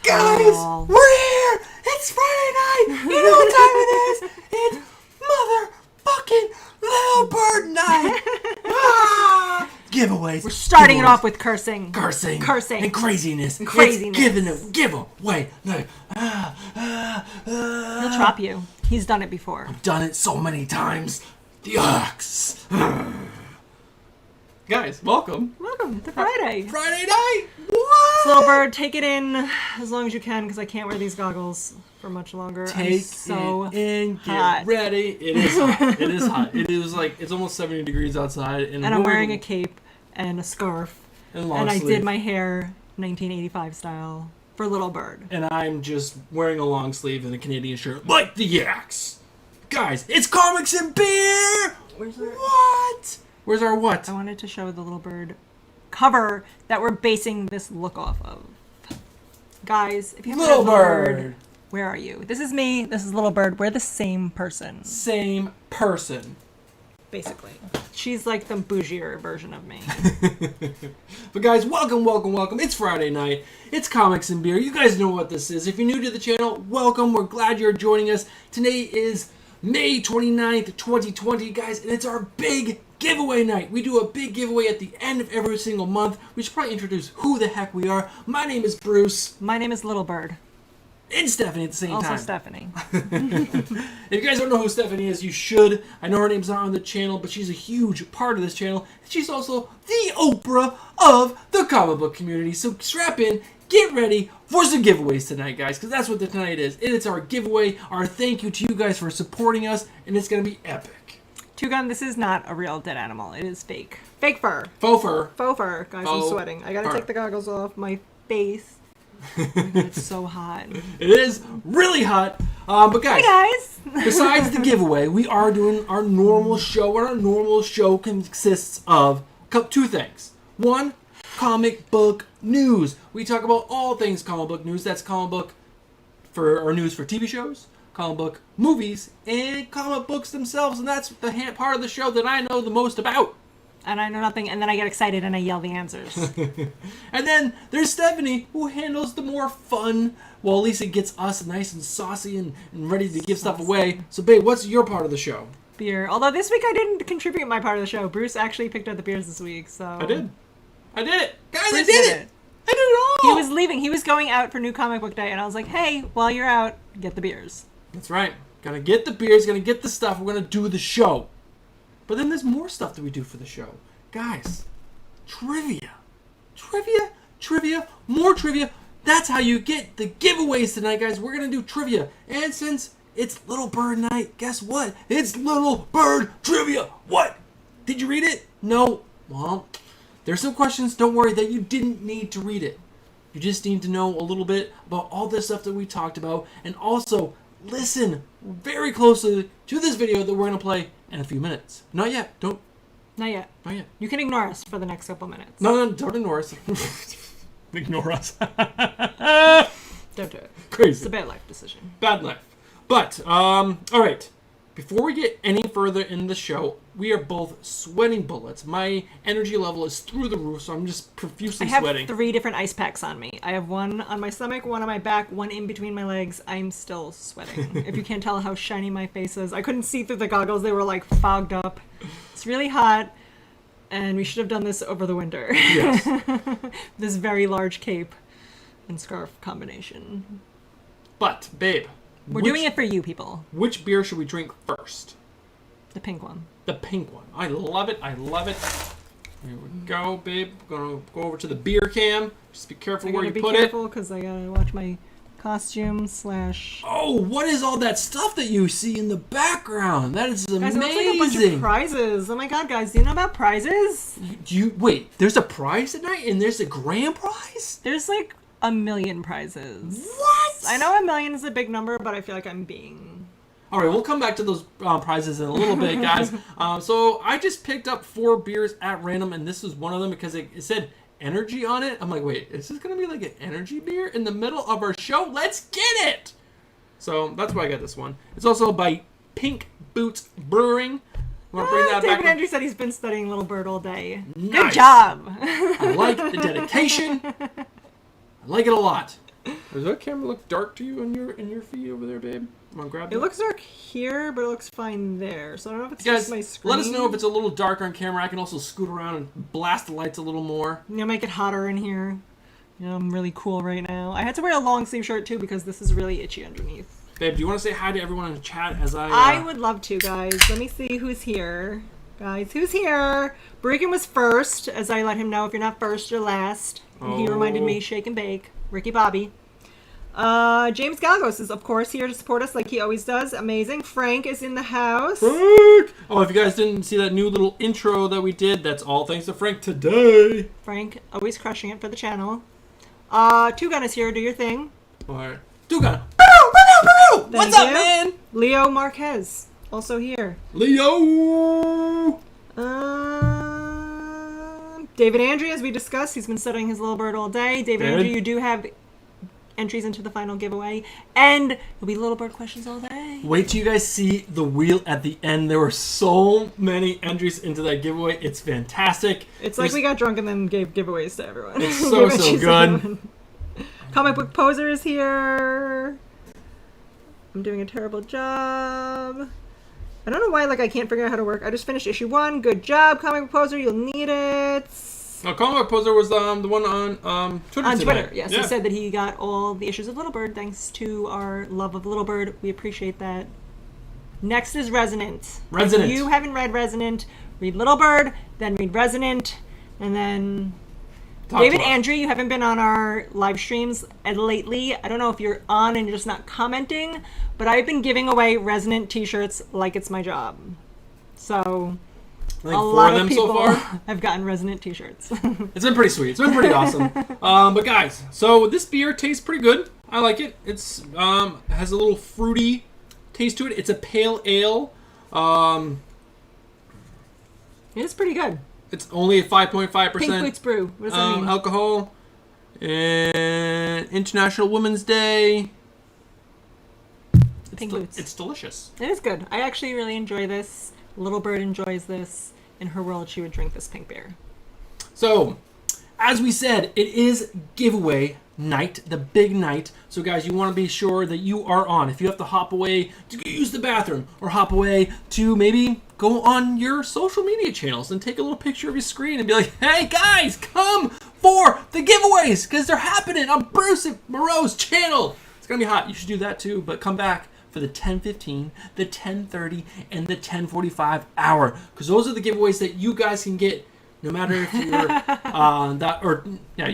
Guys, we're here! It's Friday night! You know what time it is? It's motherfucking Little Bird night! Giveaways. We're starting it off with cursing. Cursing. And craziness. Craziness. It's giving a giveaway. He'll chop you. He's done it before. I've done it so many times. Yucks. Guys, welcome. Welcome to Friday. Friday night! What? Little Bird, take it in as long as you can because I can't wear these goggles for much longer. Take so it in, get hot. ready. It is hot. It is hot. It is like, it's almost 70 degrees outside. And I'm wearing a cape and a scarf. And long And I sleeve. did my hair 1985 style for Little Bird. And I'm just wearing a long sleeve and a Canadian shirt like the Yaks. Guys, it's comics and beer! Where's our... What? Where's our what? I wanted to show the Little Bird cover that we're basing this look off of. Guys, if you haven't Little read Little Bird. Bird, where are you? This is me. This is Little Bird. We're the same person. Same person. Basically. She's like the bougier version of me. But guys, welcome. It's Friday night. It's comics and beer. You guys know what this is. If you're new to the channel, welcome. We're glad you're joining us. Today is May 29th, 2020, guys, and it's our big giveaway night. We do a big giveaway at the end of every single month. We should probably introduce who the heck we are. My name is Bruce. My name is Little Bird. And Stephanie at the same time. Also Stephanie. If you guys don't know who Stephanie is, you should. I know her name's not on the channel, but she's a huge part of this channel. She's also the Oprah of the comic book community. So strap in, get ready for some giveaways tonight, guys, because that's what tonight is. It's our giveaway, our thank you to you guys for supporting us, and it's going to be epic. Two Gun, this is not a real dead animal. It is fake. Fake fur. Faux fur. Faux fur. Guys, Faux I'm sweating. I gotta fur. take the goggles off my face. Oh my God, it's so hot. It is really hot. But guys, Hey guys! besides the giveaway, we are doing our normal show, and our normal show consists of two things. One, comic book news. We talk about all things comic book news. That's comic book for our news for TV shows, comic book movies, and comic books themselves. And that's the part of the show that I know the most about. And I know nothing, and then I get excited and I yell the answers. And then there's Stephanie, who handles the more fun. Well, at least it gets us nice and saucy and ready to give stuff away. So, babe, what's your part of the show? Beer. Although this week I didn't contribute my part of the show. Bruce actually picked out the beers this week, so... I did it. Guys, Bruce I did it. I did it all. He was leaving. He was going out for New Comic Book Day, and I was like, hey, while you're out, get the beers. That's right. Gonna get the beers, gonna get the stuff. We're gonna do the show. But then there's more stuff that we do for the show. Guys, trivia. More trivia. That's how you get the giveaways tonight, guys. We're gonna do trivia. And since it's Little Bird night, guess what? It's Little Bird trivia. What? Did you read it? No? Well, there's some questions, don't worry, that you didn't need to read it. You just need to know a little bit about all this stuff that we talked about. And also, listen very closely to this video that we're going to play in a few minutes. Not yet. Not yet. Not yet. You can ignore us for the next couple minutes. No, don't ignore us. Ignore us. Don't do it. Crazy. It's a bad life decision. Bad life. But, all right. Before we get any further in the show, we are both sweating bullets. My energy level is through the roof, so I'm just profusely sweating. I have 3 different ice packs on me. I have one on my stomach, one on my back, one in between my legs. I'm still sweating. If you can't tell how shiny my face is. I couldn't see through the goggles. They were like fogged up. It's really hot, and we should have done this over the winter. Yes. This very large cape and scarf combination. But, babe. We're doing it for you people. Which beer should we drink first? The pink one. The pink one. I love it. Here we go, babe. We're going to go over to the beer cam. Just be careful where you put it. I gotta be careful because I gotta watch my costume / Oh, what is all that stuff that you see in the background? That is amazing. Guys, it looks like a bunch of prizes. Oh my god, guys, do you know about prizes? Wait, there's a prize tonight and there's a grand prize? There's like 1 million prizes. What? I know 1 million is a big number, but I feel like I'm being... All right, we'll come back to those prizes in a little bit, guys. So I just picked up 4 beers at random, and this was one of them because it said energy on it. I'm like, wait, is this going to be like an energy beer in the middle of our show? Let's get it! So that's why I got this one. It's also by Pink Boots Brewing. Want to bring that David back? Andrew said he's been studying Little Bird all day. Nice. Good job! I like the dedication. I like it a lot. Does that camera look dark to you in your feed over there, babe? I'm gonna grab that. It looks dark here, but it looks fine there. So I don't know if it's Guys, just my screen. let us know if it's a little dark on camera. I can also scoot around and blast the lights a little more. Make it hotter in here. I'm really cool right now. I had to wear a long sleeve shirt too because this is really itchy underneath. Babe, do you want to say hi to everyone in the chat as I would love to, guys. Let me see who's here. Guys, who's here? Bregan was first, as I let him know if you're not first, you're last. And he reminded me, shake and bake. Ricky Bobby. James Galgos is, of course, here to support us like he always does. Amazing. Frank is in the house. Frank! Oh, if you guys didn't see that new little intro that we did, that's all thanks to Frank today. Frank, always crushing it for the channel. Two Gun is here. Do your thing. All right. Two Gun. What's up, man? Leo Marquez, also here. Leo! David Andrew, as we discussed, he's been studying his little bird all day. David Andrew, you do have entries into the final giveaway, and there'll be little bird questions all day. Wait till you guys see the wheel at the end. There were so many entries into that giveaway. It's fantastic. It's like we got drunk and then gave giveaways to everyone. It's so good. Comic Book Poser is here. I'm doing a terrible job. I don't know why I can't figure out how to work. I just finished issue 1. Good job, Comic Book Poser. You'll need it. No, Comic Book Poser was the one on Twitter. On Twitter, yes. Yeah. He said that he got all the issues of Little Bird thanks to our love of Little Bird. We appreciate that. Next is Resonant. If you haven't read Resonant, read Little Bird, then read Resonant, and then... David Andrew, you haven't been on our live streams lately. I don't know if you're on and you're just not commenting, but I've been giving away Resonant t-shirts like it's my job. So I think a lot of people so far have gotten Resonant t-shirts. It's been pretty sweet. It's been pretty awesome. But guys, so this beer tastes pretty good. I like it. It's has a little fruity taste to it. It's a pale ale. It's pretty good. It's only 5.5%. Pink Boots Brew. What does that mean? Alcohol. And International Women's Day. Pink Boots. It's delicious. It is good. I actually really enjoy this. Little Bird enjoys this. In her world, she would drink this pink beer. So, as we said, it is giveaway night, the big night. So guys, you want to be sure that you are on. If you have to hop away to use the bathroom or hop away to maybe go on your social media channels and take a little picture of your screen and be like, hey guys, come for the giveaways because they're happening on Bruce and Moreau's channel. It's going to be hot. You should do that too, but come back for the 10:15, the 10:30, and the 10:45 hour because those are the giveaways that you guys can get no matter if you're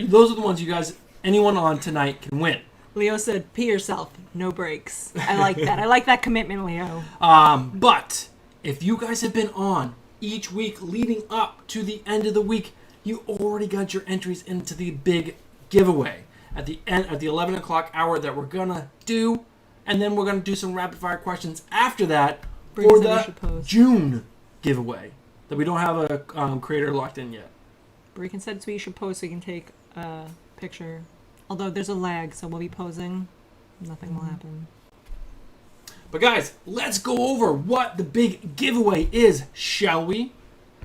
those are the ones you guys, anyone on tonight can win. Leo said, pee yourself, no breaks. I like that. I like that commitment, Leo. But if you guys have been on each week leading up to the end of the week, you already got your entries into the big giveaway at the end at the 11 o'clock hour that we're gonna do, and then we're gonna do some rapid fire questions after that for the June giveaway that we don't have a creator locked in yet. Breakin said we should post so we can take a picture. Although there's a lag, so we'll be posing. Nothing will happen. But guys, let's go over what the big giveaway is, shall we?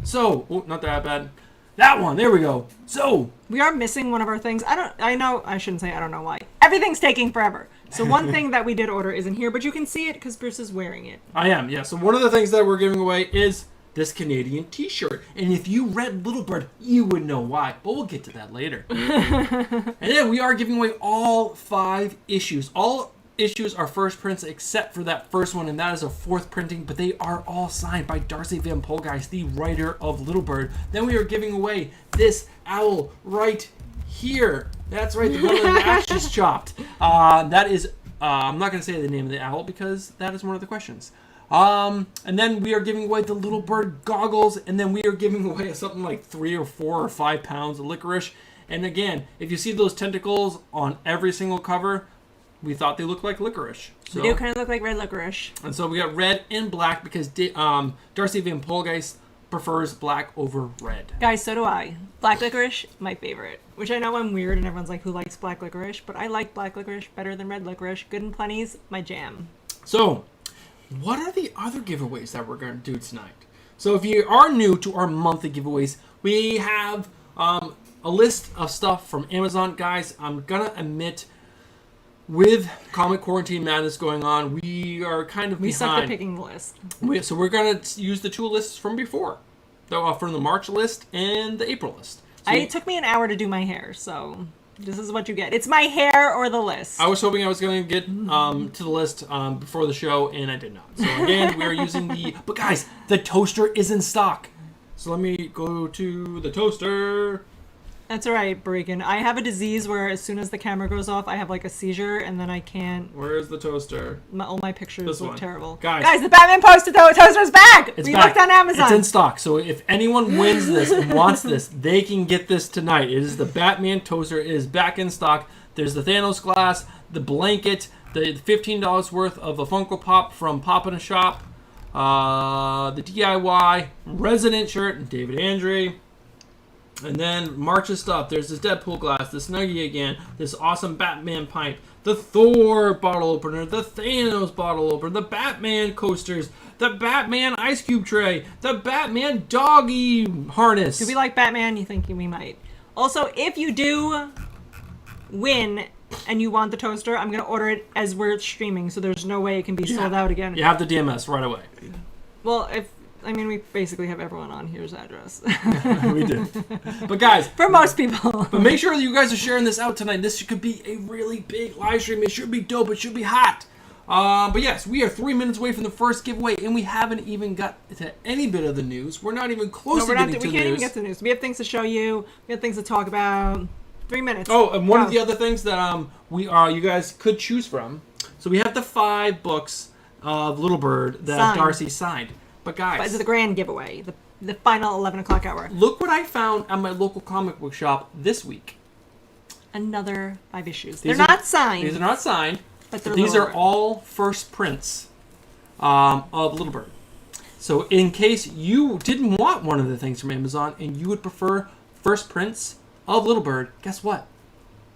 So, not that bad. That one, there we go. So, we are missing one of our things. I don't know why. Everything's taking forever. So one thing that we did order isn't here, but you can see it because Bruce is wearing it. I am, yeah. So one of the things that we're giving away is this Canadian t-shirt. And if you read Little Bird, you would know why. But we'll get to that later. And then we are giving away all 5 issues. All issues are first prints except for that first one, and that is a 4th printing, but they are all signed by Darcy Van Poelgeest, the writer of Little Bird. Then we are giving away this owl right here. That's right, the one with the ash is chopped. That is, I'm not going to say the name of the owl because that is one of the questions. And then we are giving away the Little Bird goggles, and then we are giving away something like 3 or 4 or 5 pounds of licorice. And again, if you see those tentacles on every single cover, we thought they looked like licorice. So, they do kind of look like red licorice. And so we got red and black because Darcy Van Poelgeest prefers black over red. Guys, so do I. Black licorice, my favorite. Which I know I'm weird and everyone's like, who likes black licorice? But I like black licorice better than red licorice. Good and Plenty's my jam. So, what are the other giveaways that we're going to do tonight? So if you are new to our monthly giveaways, we have a list of stuff from Amazon. Guys, I'm going to admit with comic quarantine madness going on, we are kind of We suck behind. at picking the list. So we're going to use the two lists from before. From the March list and the April list. So It took me an hour to do my hair, so this is what you get. It's my hair or the list. I was hoping I was going to get to the list before the show, and I did not. So again, we are using the... But guys, the toaster is in stock. So let me go to the toaster. That's all right, Barikan. I have a disease where as soon as the camera goes off, I have like a seizure, and then I can't... Where is the toaster? All my pictures This look one. terrible. Guys, the Batman toaster's back! It's We back. looked on Amazon. It's in stock. So if anyone wins this and wants this, they can get this tonight. It is the Batman toaster. It is back in stock. There's the Thanos glass, the blanket, the $15 worth of a Funko Pop from Pop in a Shop, the DIY Resident shirt, David Andre. And then March's stuff. There's this Deadpool glass, this Snuggie again, this awesome Batman pipe, the Thor bottle opener, the Thanos bottle opener, the Batman coasters, the Batman ice cube tray, the Batman doggy harness. Do we like Batman? You think we might. Also, if you do win and you want the toaster, I'm going to order it as we're streaming, so there's no way it can be sold out again. You have the DMS right away. Well, we basically have everyone on here's address. We do. But guys, For most people. but make sure that you guys are sharing this out tonight. This could be a really big live stream. It should be dope. It should be hot. But yes, we are 3 minutes away from the first giveaway, and we haven't even got to any bit of the news. We're not even close to getting to the news. We can't even get to the news. We have things to show you. We have things to talk about. 3 minutes. Oh, and one of the other things that you guys could choose from. So we have the 5 books of Little Bird that Signed. Darcy signed. But guys, But it's the grand giveaway. The final 11 o'clock hour. look what I found at my local comic book shop this week. Another 5 issues. These They're are- not signed. These are not signed. But they're These Little are Bird. all first prints of Little Bird. So in case you didn't want one of the things from Amazon and you would prefer first prints of Little Bird, guess what?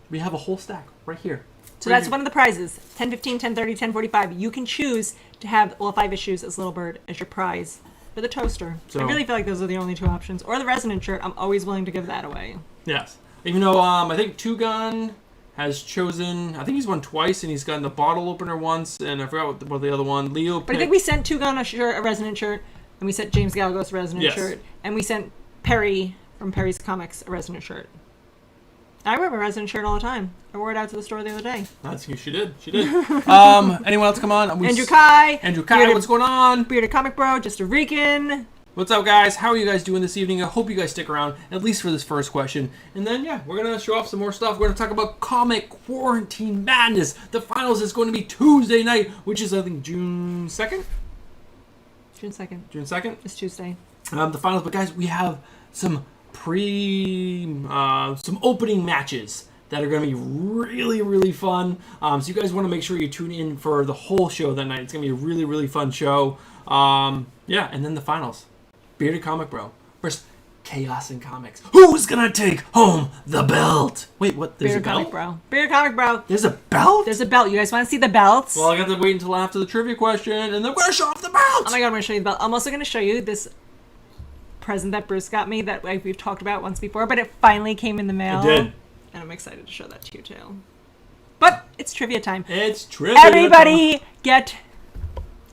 We have a whole stack right here. So that's one of the prizes. 10:15, 10:30, 10:45. You can choose to have all 5 issues as Little Bird as your prize for the toaster. So- I really feel like those are the only 2 options. Or the Resonant shirt. I'm always willing to give that away. Yes. Even though I think Two Gun has chosen, I think he's won twice, and he's gotten the bottle opener once, and I forgot what the other one. Leo But I think we sent Two Gun a Resonant shirt, and we sent James Galagos a Resonant Yes. shirt, and we sent Perry from Perry's Comics a Resonant shirt. I wear my Resonant shirt all the time. I wore it out to the store the other day. She did. Anyone else come on? Andrew Kai. Bearded, What's going on? Bearded Comic Bro, just a Rican. What's up, guys? How are you guys doing this evening? I hope you guys stick around, at least for this first question. And then, we're going to show off some more stuff. We're going to talk about comic quarantine madness. The finals is going to be Tuesday night, which is, I think, June 2nd? June 2nd. June 2nd? It's Tuesday. The finals. But, guys, we have some some opening matches that are going to be really, really fun. So you guys want to make sure you tune in for the whole show that night. It's going to be a really, really fun show. And then the finals. Bearded Comic Bro versus Chaos in Comics. Who's going to take home the belt? Wait, what? There's Bearded a Comic belt? Bro. Bearded Comic Bro. There's a belt? There's a belt. You guys want to see the belts? Well, I got to wait until after the trivia question, and then we're going to show off the belt! Oh my god, I'm going to show you the belt. I'm also going to show you this present that Bruce got me that we've talked about once before, but it finally came in the mail. It did. And I'm excited to show that to you too. But it's trivia time. It's trivia Everybody get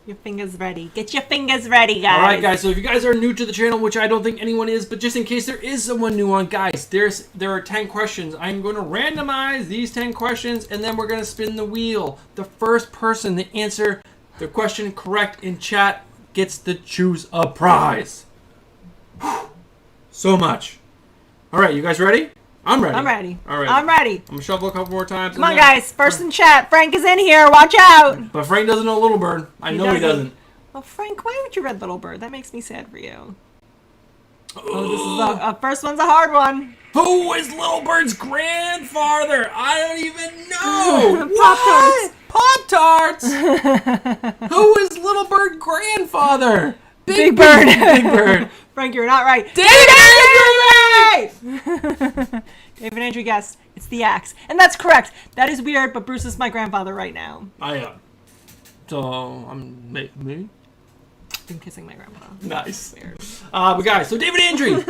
your fingers ready. Get your fingers ready, guys. Alright, guys, so if you guys are new to the channel, which I don't think anyone is, but just in case there is someone new on, guys, there are 10 questions. I'm going to randomize these 10 questions, and then we're going to spin the wheel. The first person to answer the question correct in chat gets to choose a prize. So much. Alright, you guys ready? I'm ready. I'm ready. Alright. I'm ready. I'm going to shuffle a couple more times. Come on, guys. First in chat. Frank is in here. Watch out. But Frank doesn't know Little Bird. I know he doesn't. Well, Frank, why haven't you read Little Bird? That makes me sad for you. Oh, this is the first one's a hard one. Who is Little Bird's grandfather? I don't even know. Pop-Tarts. Pop-Tarts. Who is Little Bird grandfather? Big Bird. Big Bird. Frank, you're not right. David Andrew! David Andrew guessed. It's the axe. And that's correct. That is weird, but Bruce is my grandfather right now. I am. So, I'm me? been kissing my grandpa. Nice. Weird. But guys, so David Andrew,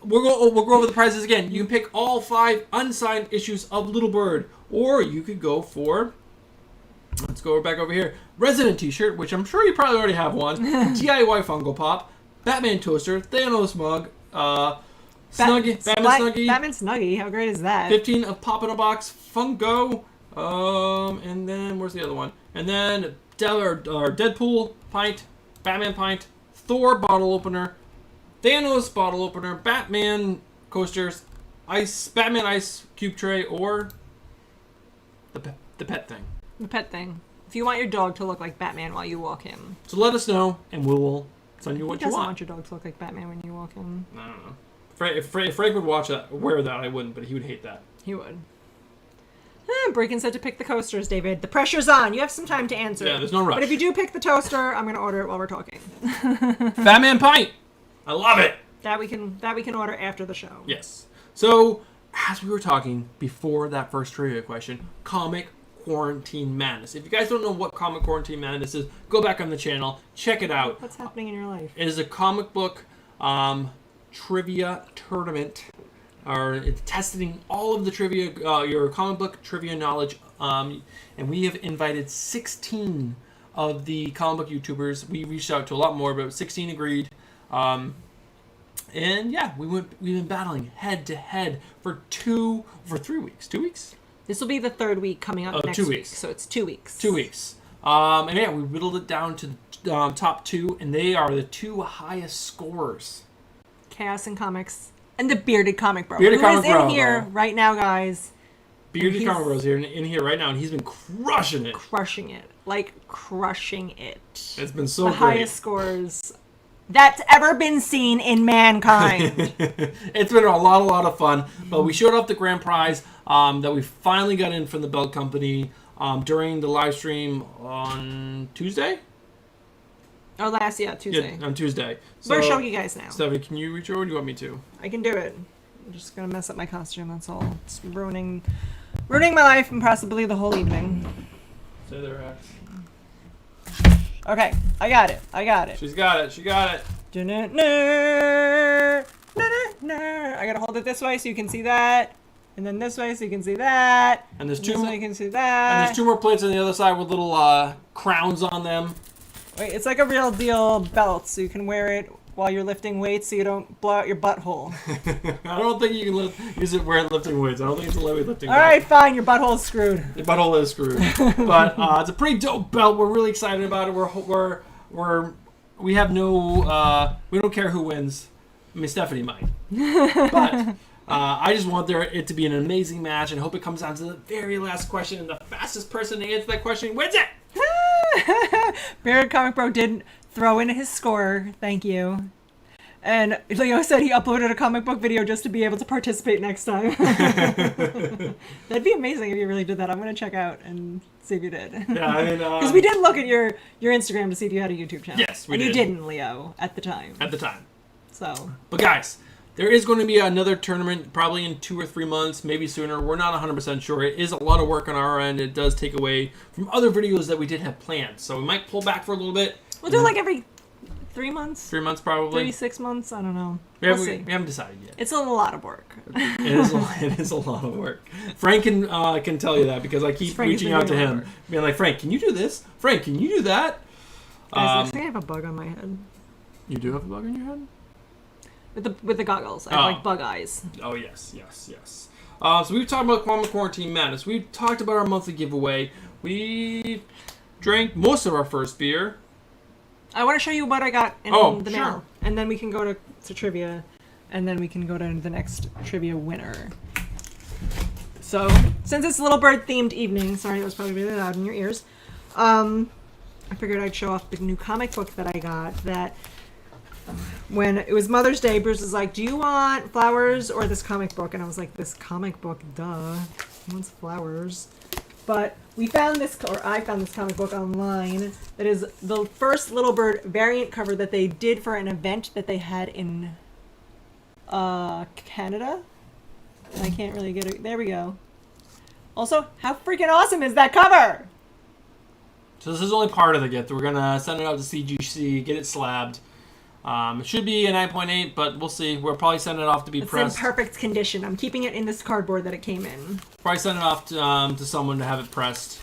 we'll go over the prizes again. You can pick all 5 unsigned issues of Little Bird, or you could go for, let's go back over here, Resident T-shirt, which I'm sure you probably already have one, DIY Funko Pop, Batman toaster, Thanos mug, Snuggie, Batman Snuggie. Batman Snuggie, how great is that? 15 of Pop in a Box, Funko, and then, where's the other one? And then Deadpool pint, Batman pint, Thor bottle opener, Thanos bottle opener, Batman coasters, Batman ice cube tray, or the pet thing. The pet thing. If you want your dog to look like Batman while you walk him. So let us know, and we will send you what you He doesn't want. want your dog to look like Batman when you walk him. I don't know. If Frank would wear that, I wouldn't, but he would hate that. He would. Breakin said to pick the coasters, David. The pressure's on. You have some time to answer. Yeah, there's no rush. But if you do pick the toaster, I'm going to order it while we're talking. Batman pint. I love it. That we can order after the show. Yes. So, as we were talking before that first trivia question, Comic Quarantine Madness. If you guys don't know what Comic Quarantine Madness is, go back on the channel, check it out. What's happening in your life? It is a comic book trivia tournament. It's testing all of the trivia, your comic book trivia knowledge, and we have invited 16 of the comic book YouTubers. We reached out to a lot more, but 16 agreed. And yeah, we've been battling head to head for 3 weeks. 2 weeks? This will be the 3rd week coming up next 2 week. weeks. So it's 2 weeks. 2 weeks. And yeah, we whittled it down to the top 2, and they are the 2 highest scorers. Chaos and Comics. And the Bearded Comic Bro. Bearded who Comic is in Bro, here though. right now, guys. Bearded Comic Bro's here in here right now, and he's been crushing it. Crushing it. Like, crushing it. It's been so the great. highest scores that's ever been seen in mankind. It's been a lot of fun. But we showed off the grand prize that we finally got in from the Belt Company during the live stream on Tuesday? Oh, Tuesday. Yeah, on Tuesday. So, We're showing you guys now. Stephanie, can you reach over, or do you want me to? I can do it. I'm just gonna mess up my costume, that's all. It's ruining my life and possibly the whole evening. Stay there, Rex. Okay, I got it. She got it. I gotta hold it this way so you can see that. And then this way so you can see that. And there's this two. way you can see that. And there's 2 more plates on the other side with little crowns on them. Wait, it's like a real deal belt, so you can wear it while you're lifting weights so you don't blow out your butthole. I don't think you can use it wearing lifting weights. I don't think it's a heavy lifting. All right, fine. Your butthole's screwed. Your butthole is screwed. But it's a pretty dope belt. We're really excited about it. We have no. We don't care who wins. I mean, Stephanie might. But I just want it to be an amazing match, and hope it comes down to the very last question, and the fastest person to answer that question wins it. Bearded Comic Bro did throw in his score. Thank you. And Leo said he uploaded a comic book video just to be able to participate next time. That'd be amazing if you really did that. I'm going to check out and see if you did. Yeah, I mean... Because we did look at your Instagram to see if you had a YouTube channel. Yes, we did. And you didn't, Leo, at the time. So. But guys, there is going to be another tournament probably in 2 or 3 months, maybe sooner. We're not 100% sure. It is a lot of work on our end. It does take away from other videos that we did have planned. So we might pull back for a little bit. We'll do like every 3 months? 3 months probably. 6 months? I don't know. We'll see. We haven't decided yet. It's a lot of work. It is a lot of work. Frank can tell you that because I keep reaching out to him. Being like, Frank, can you do this? Frank, can you do that? Guys, I think I have a bug on my head. You do have a bug on your head? With the goggles. I have like bug eyes. Oh, yes. So we've talked about Comic Quarantine Madness. We've talked about our monthly giveaway. We drank most of our first beer. I want to show you what I got in the mail. Sure. And then we can go to trivia. And then we can go to the next trivia winner. So, since it's Little Bird themed evening, sorry that was probably really loud in your ears, I figured I'd show off the new comic book that I got that when it was Mother's Day, Bruce was like, do you want flowers or this comic book? And I was like, this comic book, duh. Who wants flowers? But I found this comic book online that is the first Little Bird variant cover that they did for an event that they had in Canada. I can't really get it. There we go. Also, how freaking awesome is that cover? So this is only part of the gift. We're going to send it out to CGC, get it slabbed. It should be a 9.8, but we'll see. We'll probably send it off to be pressed. It's in perfect condition. I'm keeping it in this cardboard that it came in. Probably send it off to someone to have it pressed,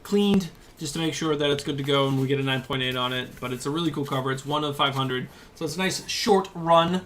cleaned, just to make sure that it's good to go and we get a 9.8 on it. But it's a really cool cover. It's 1 of 500, so it's a nice short run.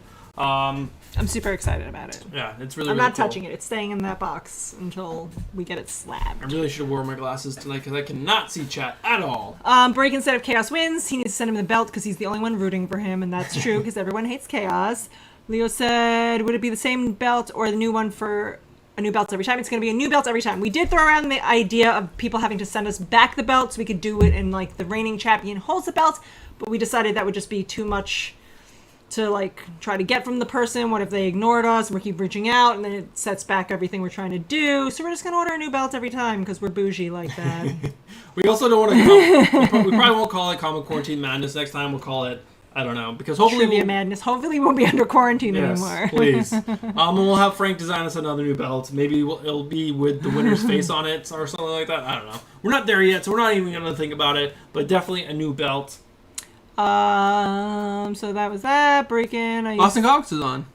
I'm super excited about it. Yeah, it's really, I'm really not cool. touching it. It's staying in that box until we get it slabbed. I really should have worn my glasses tonight because I cannot see chat at all. Break instead of Chaos wins. He needs to send him the belt because he's the only one rooting for him, and that's true because everyone hates Chaos. Leo said, would it be the same belt or the new one for a new belt every time? It's going to be a new belt every time. We did throw around the idea of people having to send us back the belt so we could do it in like the reigning champion holds the belt, but we decided that would just be too much to like try to get from the person. What if they ignored us and we keep reaching out and then it sets back everything we're trying to do? So we're just gonna order a new belt every time because we're bougie like that. We also don't want to we probably won't call it Comic Quarantine Madness next time. We'll call it, I don't know, because hopefully Trivia Madness. Hopefully we won't be under quarantine anymore. Please. And we'll have Frank design us another new belt. Maybe it'll be with the winner's face on it or something like that. I don't know. We're not there yet, so we're not even gonna think about it. But definitely a new belt. So that was that. Break-in. Austin Comics is on.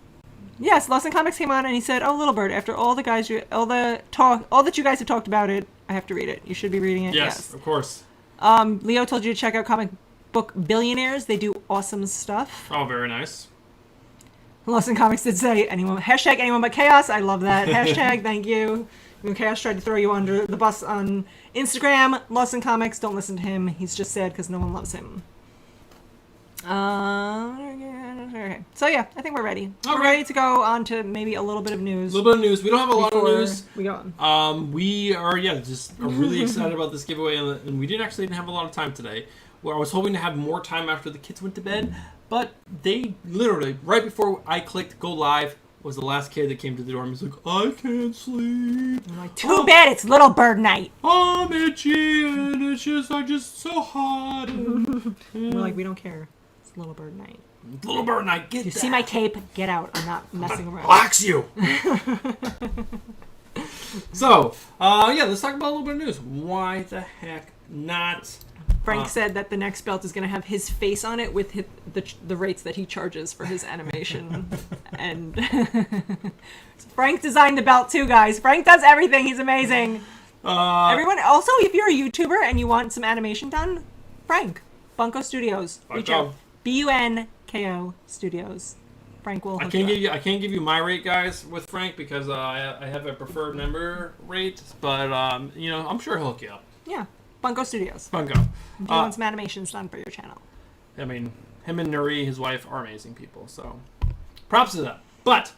Yes, Lawson Comics came on and he said, "Oh, Little Bird, after all that you guys have talked about it, I have to read it. You should be reading it." Yes, of course. Leo told you to check out Comic Book Billionaires. They do awesome stuff. Oh, very nice. Lawson Comics did say, anyone but Chaos. I love that. Hashtag, thank you. When Chaos tried to throw you under the bus on Instagram, Lawson Comics, don't listen to him. He's just sad because no one loves him. Okay. So yeah, I think we're ready. We're ready to go on to maybe a little bit of news. A little bit of news. We don't have a lot of news. We go on. We are just really excited about this giveaway, and we didn't have a lot of time today. Where I was hoping to have more time after the kids went to bed, but they literally right before I clicked go live was the last kid that came to the door and was like, "I can't sleep." I'm like, too bad it's Little Bird night. I'm itchy and I'm just so hot. We're like, we don't care. It's Little Bird night. Little Bird night, get You that. see my cape? Get out. I'm not messing around. Relax you. So, let's talk about a little bit of news. Why the heck not? Frank said that the next belt is going to have his face on it with the rates that he charges for his animation. And Frank designed the belt too, guys. Frank does everything. He's amazing. Everyone, also, if you're a YouTuber and you want some animation done, Frank, Bunko Studios. Reach out. BUNKO Studios. Frank will hook you up. I can't give you my rate, guys, with Frank because I have a preferred member rate, but I'm sure he'll hook you up. Yeah. Bunko Studios. Bunko. If you want some animations done for your channel. I mean, him and Nuri, his wife, are amazing people, so props to them. But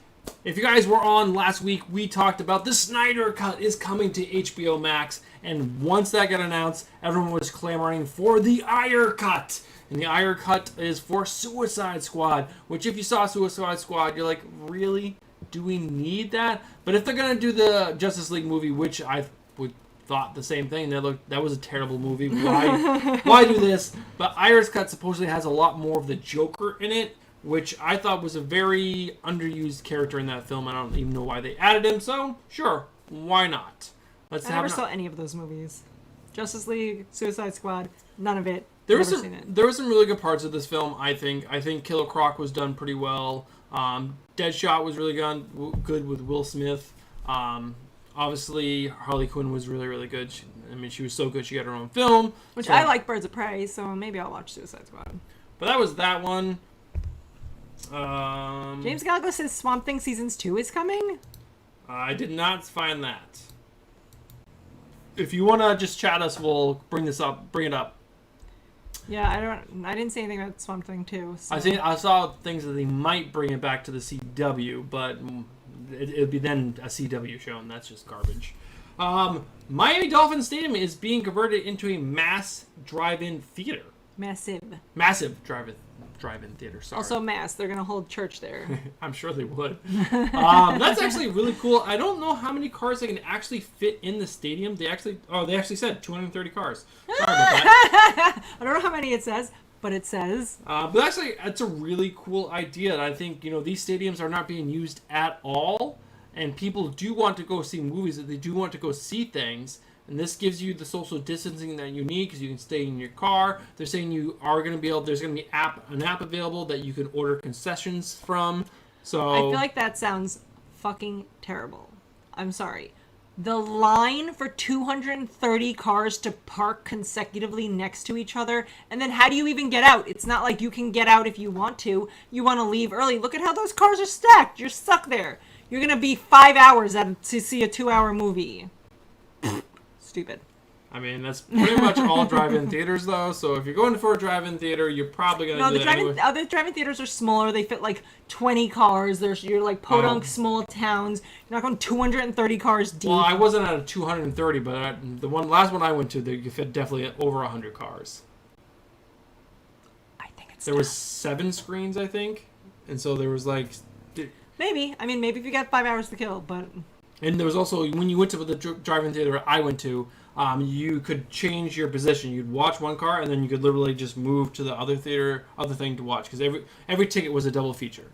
if you guys were on last week, we talked about the Snyder Cut is coming to HBO Max, and once that got announced, everyone was clamoring for the Ayer Cut. And the Ayer Cut is for Suicide Squad, which if you saw Suicide Squad, you're like, really? Do we need that? But if they're going to do the Justice League movie, which I would thought the same thing. That was a terrible movie. Why do this? But Ayer's Cut supposedly has a lot more of the Joker in it, which I thought was a very underused character in that film. I don't even know why they added him. So sure, why not? I never saw any of those movies. Justice League, Suicide Squad, none of it. There were some really good parts of this film. I think Killer Croc was done pretty well. Deadshot was really good with Will Smith. Obviously, Harley Quinn was really, really good. She was so good she got her own film. Which I like Birds of Prey, so maybe I'll watch Suicide Squad. But that was that one. James Galgo says Swamp Thing Seasons 2 is coming? I did not find that. If you want to just chat us, we'll bring it up. Yeah, I didn't see anything about Swamp Thing 2. So. I saw things that they might bring it back to the CW, but it'd be then a CW show, and that's just garbage. Miami Dolphins Stadium is being converted into a mass drive-in theater. Massive drive-in theater, sorry. Also mass. They're going to hold church there. I'm sure they would. That's actually really cool. I don't know how many cars they can actually fit in the stadium. They actually said 230 cars. Sorry about that. I don't know how many it says, but it says. But actually, it's a really cool idea. And I think, these stadiums are not being used at all. And people do want to go see movies. They do want to go see things. and this gives you the social distancing that you need because you can stay in your car. They're saying you are going to be able. There's going to be an app available that you can order concessions from. So I feel like that sounds fucking terrible. I'm sorry. The line for 230 cars to park consecutively next to each other, and then how do you even get out? It's not like you can get out if you want to. You want to leave early. Look at how those cars are stacked. You're stuck there. You're going to be 5 hours to see a 2-hour movie. Stupid. I mean, that's pretty much all drive-in theaters, though. So if you're going for a drive-in theater, you're probably going to do that anyway. Other drive-in theaters are smaller. They fit like 20 cars. You're like podunk small towns. You're not going 230 cars deep. Well, I wasn't at a 230, but the last one I went to, you fit definitely over 100 cars. I think it's there was 7 screens, I think, and so there was like. Maybe. I mean, maybe if you got 5 hours to kill, but. And there was also when you went to the drive-in theater I went to. You could change your position. You'd watch one car, and then you could literally just move to the other thing to watch. Because every ticket was a double feature.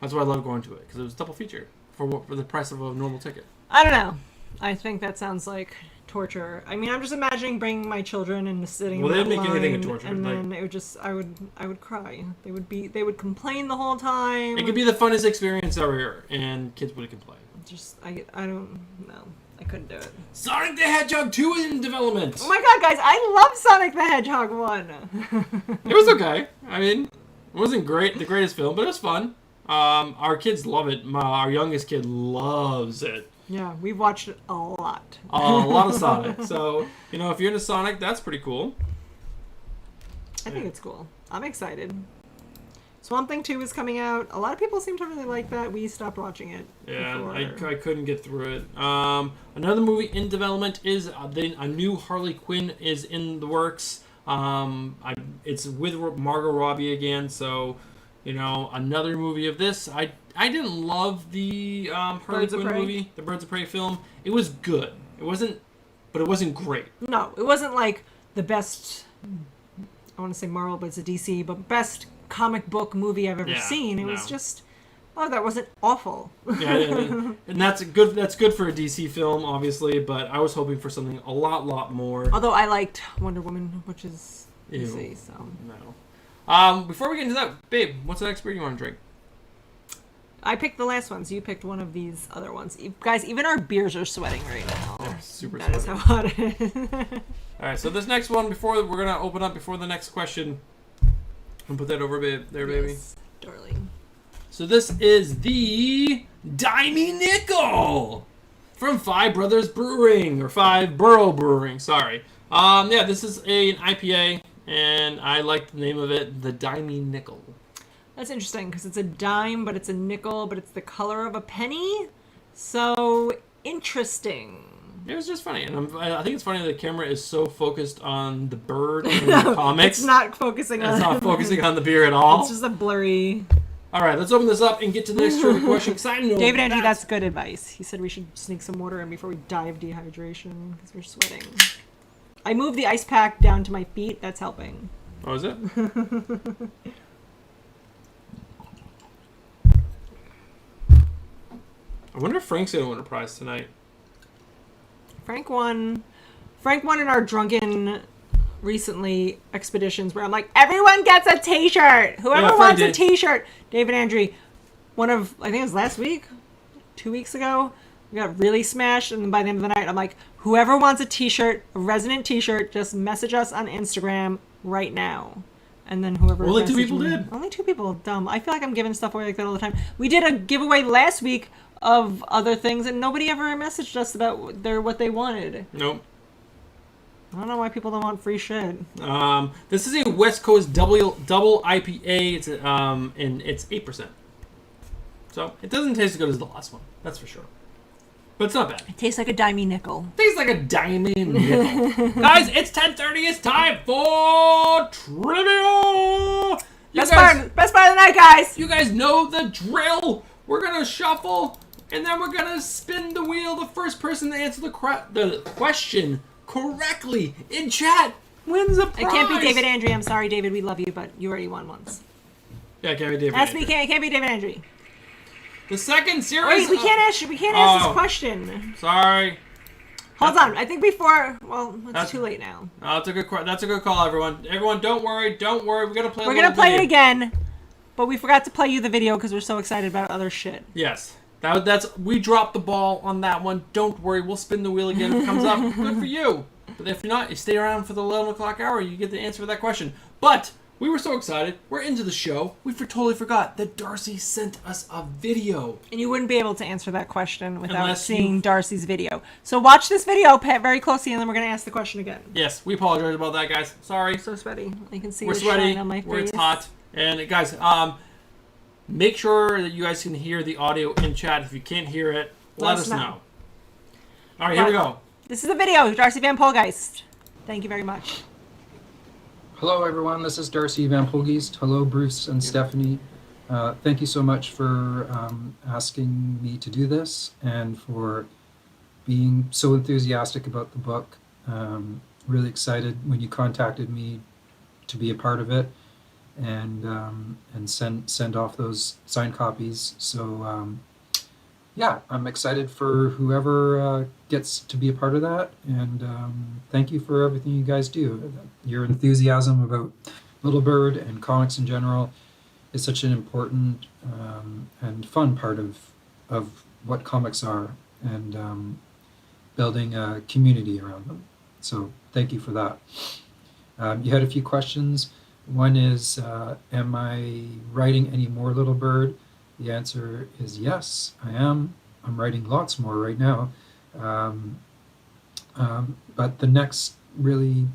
That's why I love going to it, because it was a double feature for the price of a normal ticket. I don't know. I think that sounds like torture. I mean, I'm just imagining bringing my children and sitting. Well, in they didn't that make anything line, a torture. and then it would just, I would cry. They would complain the whole time. It could be the funnest experience ever, and kids would complain. Just, I don't know. I couldn't do it. Sonic the Hedgehog 2 is in development. Oh my god, guys, I love Sonic the Hedgehog 1. It was okay. I mean, it wasn't the greatest film, but it was fun. Our kids love it. Our youngest kid loves it. Yeah, we've watched it a lot. A lot of Sonic. So, if you're into Sonic, that's pretty cool. I think it's cool. I'm excited. Swamp Thing 2 is coming out. A lot of people seem to really like that. We stopped watching it. Yeah, I couldn't get through it. Another movie in development is a new Harley Quinn is in the works. It's with Margot Robbie again, so another movie of this. I didn't love the Harley Quinn movie, the Birds of Prey film. It was good. It wasn't great. No, it wasn't like the best. I want to say Marvel, but it's a DC, but best comic book movie I've ever seen. It was just, that wasn't awful. Yeah, and that's good. That's good for a DC film, obviously. But I was hoping for something a lot more. Although I liked Wonder Woman, which is DC. So no. Before we get into that, babe, what's the next beer you want to drink? I picked the last ones. You picked one of these other ones. Guys, even our beers are sweating right now. They're super sweaty. That is how hot it is. All right, so this next one, we're going to open up before the next question. And put that over there, baby. Yes, darling. So this is the Dimey Nickel from Five Brothers Brewing, or Five Borough Brewing, sorry. This is an IPA, and I like the name of it, the Dimey Nickel. That's interesting, because it's a dime, but it's a nickel, but it's the color of a penny. So, interesting. It was just funny, and I think it's funny that the camera is so focused on the bird in the comics. It's not focusing on the beer at all. It's just a blurry. All right, let's open this up and get to the next trivia question. David Andrew, that's good advice. He said we should sneak some water in before we die of dehydration because we're sweating. I moved the ice pack down to my feet. That's helping. Oh, is it? I wonder if Frank's going to win a prize tonight. Frank won in our drunken recently expeditions where I'm like, everyone gets a t-shirt. Whoever wants a t-shirt. David Andrew, I think it was last week, 2 weeks ago, we got really smashed, and by the end of the night, I'm like, whoever wants a t-shirt, a Resident t-shirt, just message us on Instagram right now. And then whoever only 2 people did. Only 2 people. Dumb. I feel like I'm giving stuff away like that all the time. We did a giveaway last week of other things, and nobody ever messaged us about what they wanted. Nope. I don't know why people don't want free shit. This is a West Coast double IPA. It's and it's 8%. So it doesn't taste as good as the last one. That's for sure. But it's not bad. It tastes like a dimey nickel. Tastes like a dimey nickel. Guys, it's 10:30. It's time for trivia. Best part of the night, guys. You guys know the drill. We're gonna shuffle, and then we're gonna spin the wheel. The first person to answer the question correctly in chat wins a prize. It can't be David Andrew. I'm sorry, David. We love you, but you already won once. Yeah, it can't be David. It can't be David Andrew. The second series. Wait, we can't ask this question. Sorry. Hold on. I think before. Well, it's too late now. That's a good call, everyone. Everyone, don't worry. We're gonna play. We're gonna play it again, but we forgot to play you the video because we're so excited about other shit. Yes, we dropped the ball on that one. Don't worry. We'll spin the wheel again if it comes up. Good for you. But if not, you stay around for the 11 o'clock hour. You get the answer for that question. But we were so excited. We're into the show. We totally forgot that Darcy sent us a video. And you wouldn't be able to answer that question without seeing Darcy's video. So watch this video very closely, and then we're going to ask the question again. Yes, we apologize about that, guys. Sorry. I'm so sweaty. I can see we're the sweaty. shine on my face. It's hot. And guys, make sure that you guys can hear the audio in chat. If you can't hear it, let us know. All right, here we go. This is a video of Darcy Van Poelgeest. Thank you very much. Hello, everyone. This is Darcy Van Poelgeest. Hello, Bruce and Stephanie. Thank you so much for asking me to do this and for being so enthusiastic about the book. Really excited when you contacted me to be a part of it and send off those signed copies. So yeah, I'm excited for whoever gets to be a part of that, and thank you for everything you guys do. Your enthusiasm about Little Bird and comics in general is such an important and fun part of what comics are, and building a community around them. So thank you for that. You had a few questions. One is, am I writing any more Little Bird? The answer is yes, I am. I'm writing lots more right now. But the next really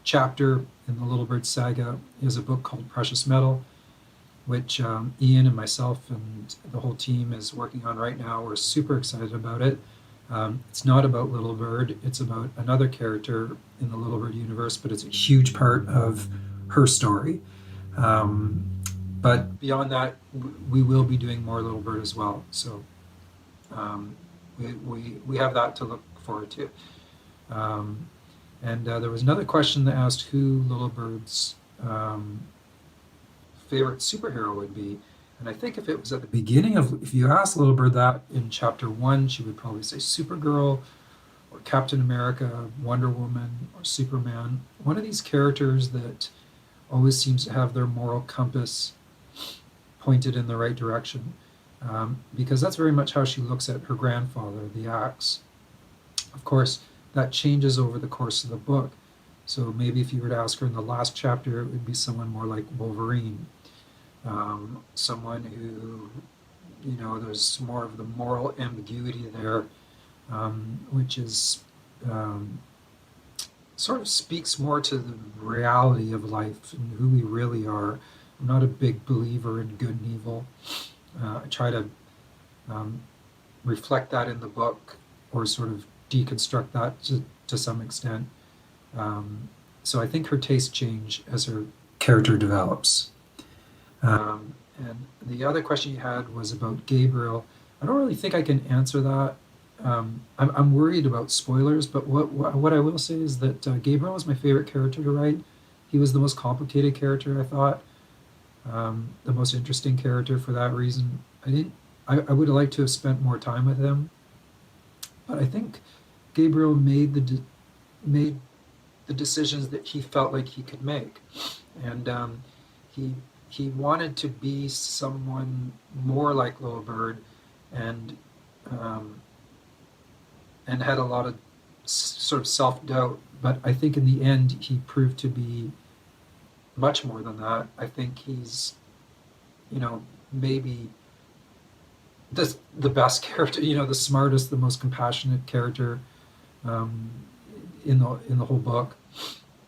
chapter in the Little Bird saga is a book called Precious Metal, which Ian and myself and the whole team is working on right now. We're super excited about it. It's not about Little Bird, it's about another character in the Little Bird universe, but it's a huge part of her story. But beyond that, we will be doing more Little Bird as well. So we have that to look forward to. And there was another question that asked who Little Bird's favorite superhero would be. And I think if it was at the beginning if you asked Little Bird that in chapter 1, she would probably say Supergirl or Captain America, Wonder Woman, or Superman. One of these characters that always seems to have their moral compass pointed in the right direction, because that's very much how she looks at her grandfather, the Axe. Of course, that changes over the course of the book. So maybe if you were to ask her in the last chapter, it would be someone more like Wolverine, someone who, there's more of the moral ambiguity there, which is sort of speaks more to the reality of life and who we really are. I'm not a big believer in good and evil. I try to reflect that in the book, or sort of deconstruct that to some extent. So I think her tastes change as her character develops. And the other question you had was about Gabriel. I don't really think I can answer that. I'm worried about spoilers, but what I will say is that Gabriel was my favorite character to write. He was the most complicated character, I thought. The most interesting character for that reason. I would have liked to have spent more time with him, but I think Gabriel made the decisions that he felt like he could make, and he wanted to be someone more like Little Bird, and had a lot of sort of self-doubt. But I think in the end he proved to be much more than that. I think he's, maybe the best character, the smartest, the most compassionate character in the whole book.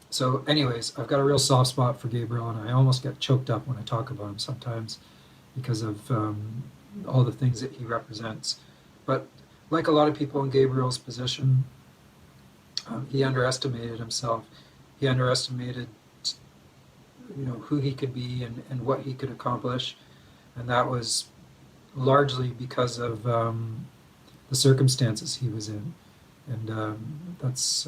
So anyways, I've got a real soft spot for Gabriel, and I almost get choked up when I talk about him sometimes because of all the things that he represents. But like a lot of people in Gabriel's position, he underestimated himself. He underestimated who he could be and what he could accomplish, and that was largely because of the circumstances he was in, and that's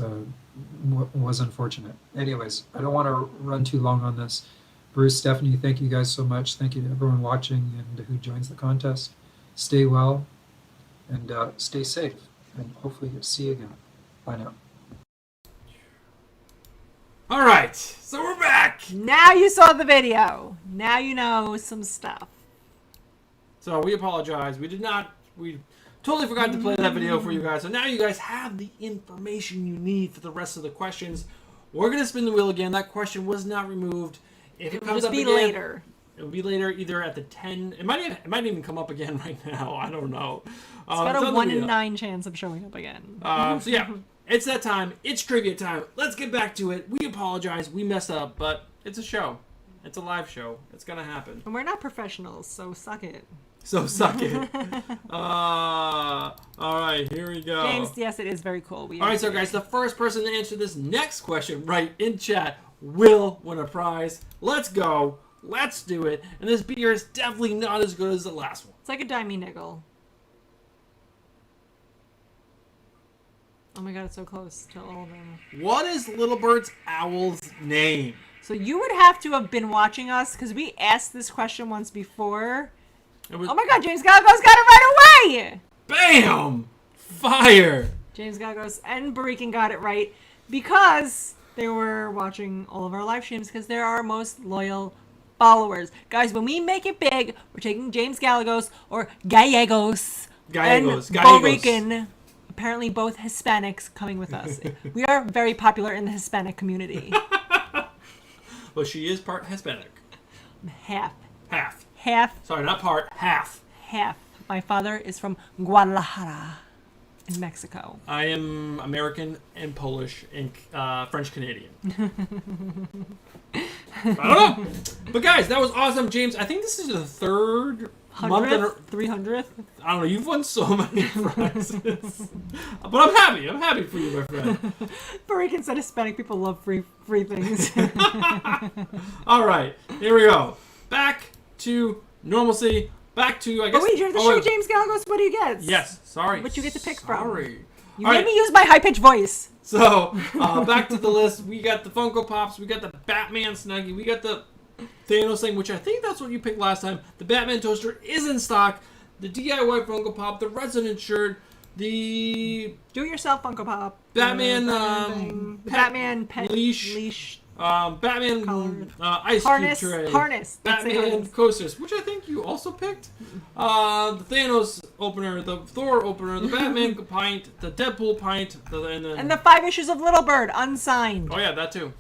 was unfortunate. Anyways, I don't want to run too long on this. Bruce, Stephanie, thank you guys so much. Thank you to everyone watching and who joins the contest. Stay well and stay safe, and hopefully see you again. Bye now. All right, so we're back. Now you saw the video. Now you know some stuff. So we apologize. We totally forgot to play that video for you guys. So now you guys have the information you need for the rest of the questions. We're going to spin the wheel again. That question was not removed. If it comes up again, later. It'll be later, either at the 10. It might even come up again right now. I don't know. It's got a 1 in 9 chance of showing up again. So yeah, it's that time. It's trivia time. Let's get back to it. We apologize. We messed up, but it's a show. It's a live show. It's going to happen. And we're not professionals, so suck it. So suck it. All right, here we go. James, yes, it is very cool. All right, so guys, the first person to answer this next question right in chat will win a prize. Let's go. Let's do it. And this beer is definitely not as good as the last one. It's like a dimey nickel. Oh my god, it's so close to all of them. What is Little Bird's owl's name? So you would have to have been watching us, because we asked this question once before. Oh my god, James Galagos got it right away! Bam! Fire! James Galagos and Barikan got it right because they were watching all of our live streams, because they're our most loyal followers. Guys, when we make it big, we're taking James Galagos or Gallegos and Barikan, apparently both Hispanics, coming with us. We are very popular in the Hispanic community. Well, she is part Hispanic. Half. Sorry, not part. Half. My father is from Guadalajara in Mexico. I am American and Polish and French Canadian. I don't know. But guys, that was awesome, James. I think this is the third 300th? I don't know. You've won so many prizes. But I'm happy. I'm happy for you, my friend. Barikan said Hispanic people love free things. All right. Here we go. Back to normalcy. Back to, I guess... Oh, wait, you have to show James Galagos what he gets. Yes. Sorry. What you get to pick from. Sorry. You made me use my high-pitched voice. So, back to the list. We got the Funko Pops. We got the Batman Snuggie. We got the Thanos thing, which I think that's what you picked last time. The Batman Toaster is in stock. The DIY Funko Pop. The Resident shirt. The... Do-it-yourself Funko Pop. Batman, the Batman pet leash. Batman ice harness, cube tray. Harness. Batman coasters, which I think you also picked. The Thanos opener, the Thor opener, the Batman pint, the Deadpool pint, and the 5 issues of Little Bird unsigned. Oh yeah, that too.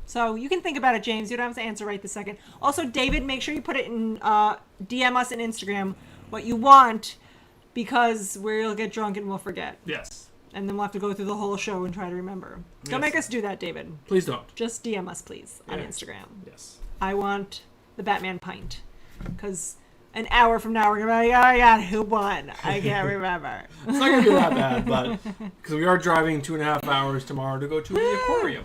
So you can think about it, James. You don't have to answer right this second. Also, David, make sure you put it in DM us on Instagram what you want, because we'll get drunk and we'll forget. Yes. And then we'll have to go through the whole show and try to remember. Don't make us do that, David. Please don't. Just DM us, please, on Instagram. Yes. I want the Batman pint. Because an hour from now, we're going to be like, oh my god, who won? I can't remember. It's not going to be that bad, but... Because we are driving 2.5 hours tomorrow to go to the aquarium.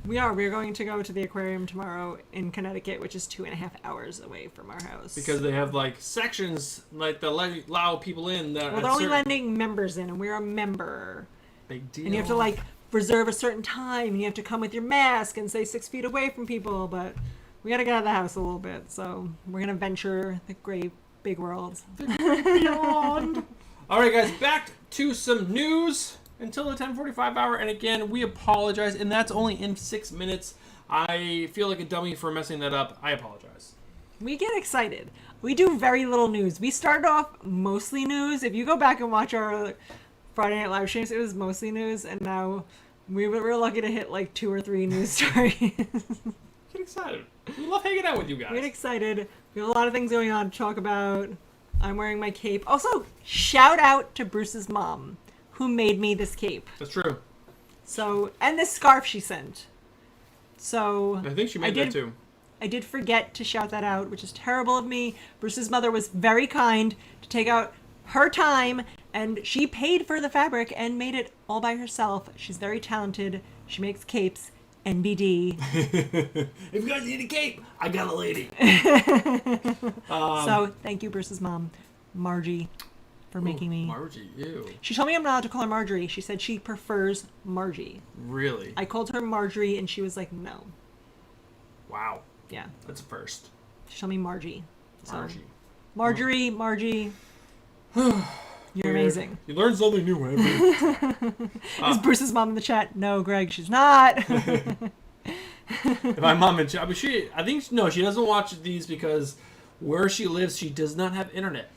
We are. We're going to go to the aquarium tomorrow in Connecticut, which is 2.5 hours away from our house. Because they have, like, sections, like, that allow people in that... Well, they're only letting members in, and we're a member. Big deal. And you have to, like, reserve a certain time, and you have to come with your mask and stay 6 feet away from people, but we got to get out of the house a little bit, so we're going to venture the great big world. Beyond. All right, guys, back to some news until the 10:45 hour, and again, we apologize, and that's only in 6 minutes. I feel like a dummy for messing that up. I apologize. We get excited. We do very little news. We started off mostly news. If you go back and watch our Friday Night Live streams, it was mostly news, and now we're lucky to hit like 2 or 3 news stories. Get excited. We love hanging out with you guys. We get excited. We have a lot of things going on to talk about. I'm wearing my cape. Also, shout out to Bruce's mom, who made me this cape. That's true. So, and this scarf she sent. So I think she made that too. I did forget to shout that out, which is terrible of me. Bruce's mother was very kind to take out her time, and she paid for the fabric and made it all by herself. She's very talented. She makes capes. NBD. If you guys need a cape, I got a lady. So thank you, Bruce's mom, Margie, for making me. Margie, ew. She told me I'm not allowed to call her Marjorie. She said she prefers Margie. Really? I called her Marjorie, and she was like, no. Wow. Yeah. That's a first. She told me Margie. So, Margie. Margie. You're amazing. You learn something new every Is Bruce's mom in the chat? No, Greg, she's not. My mom and chat, but she doesn't watch these because where she lives, she does not have internet.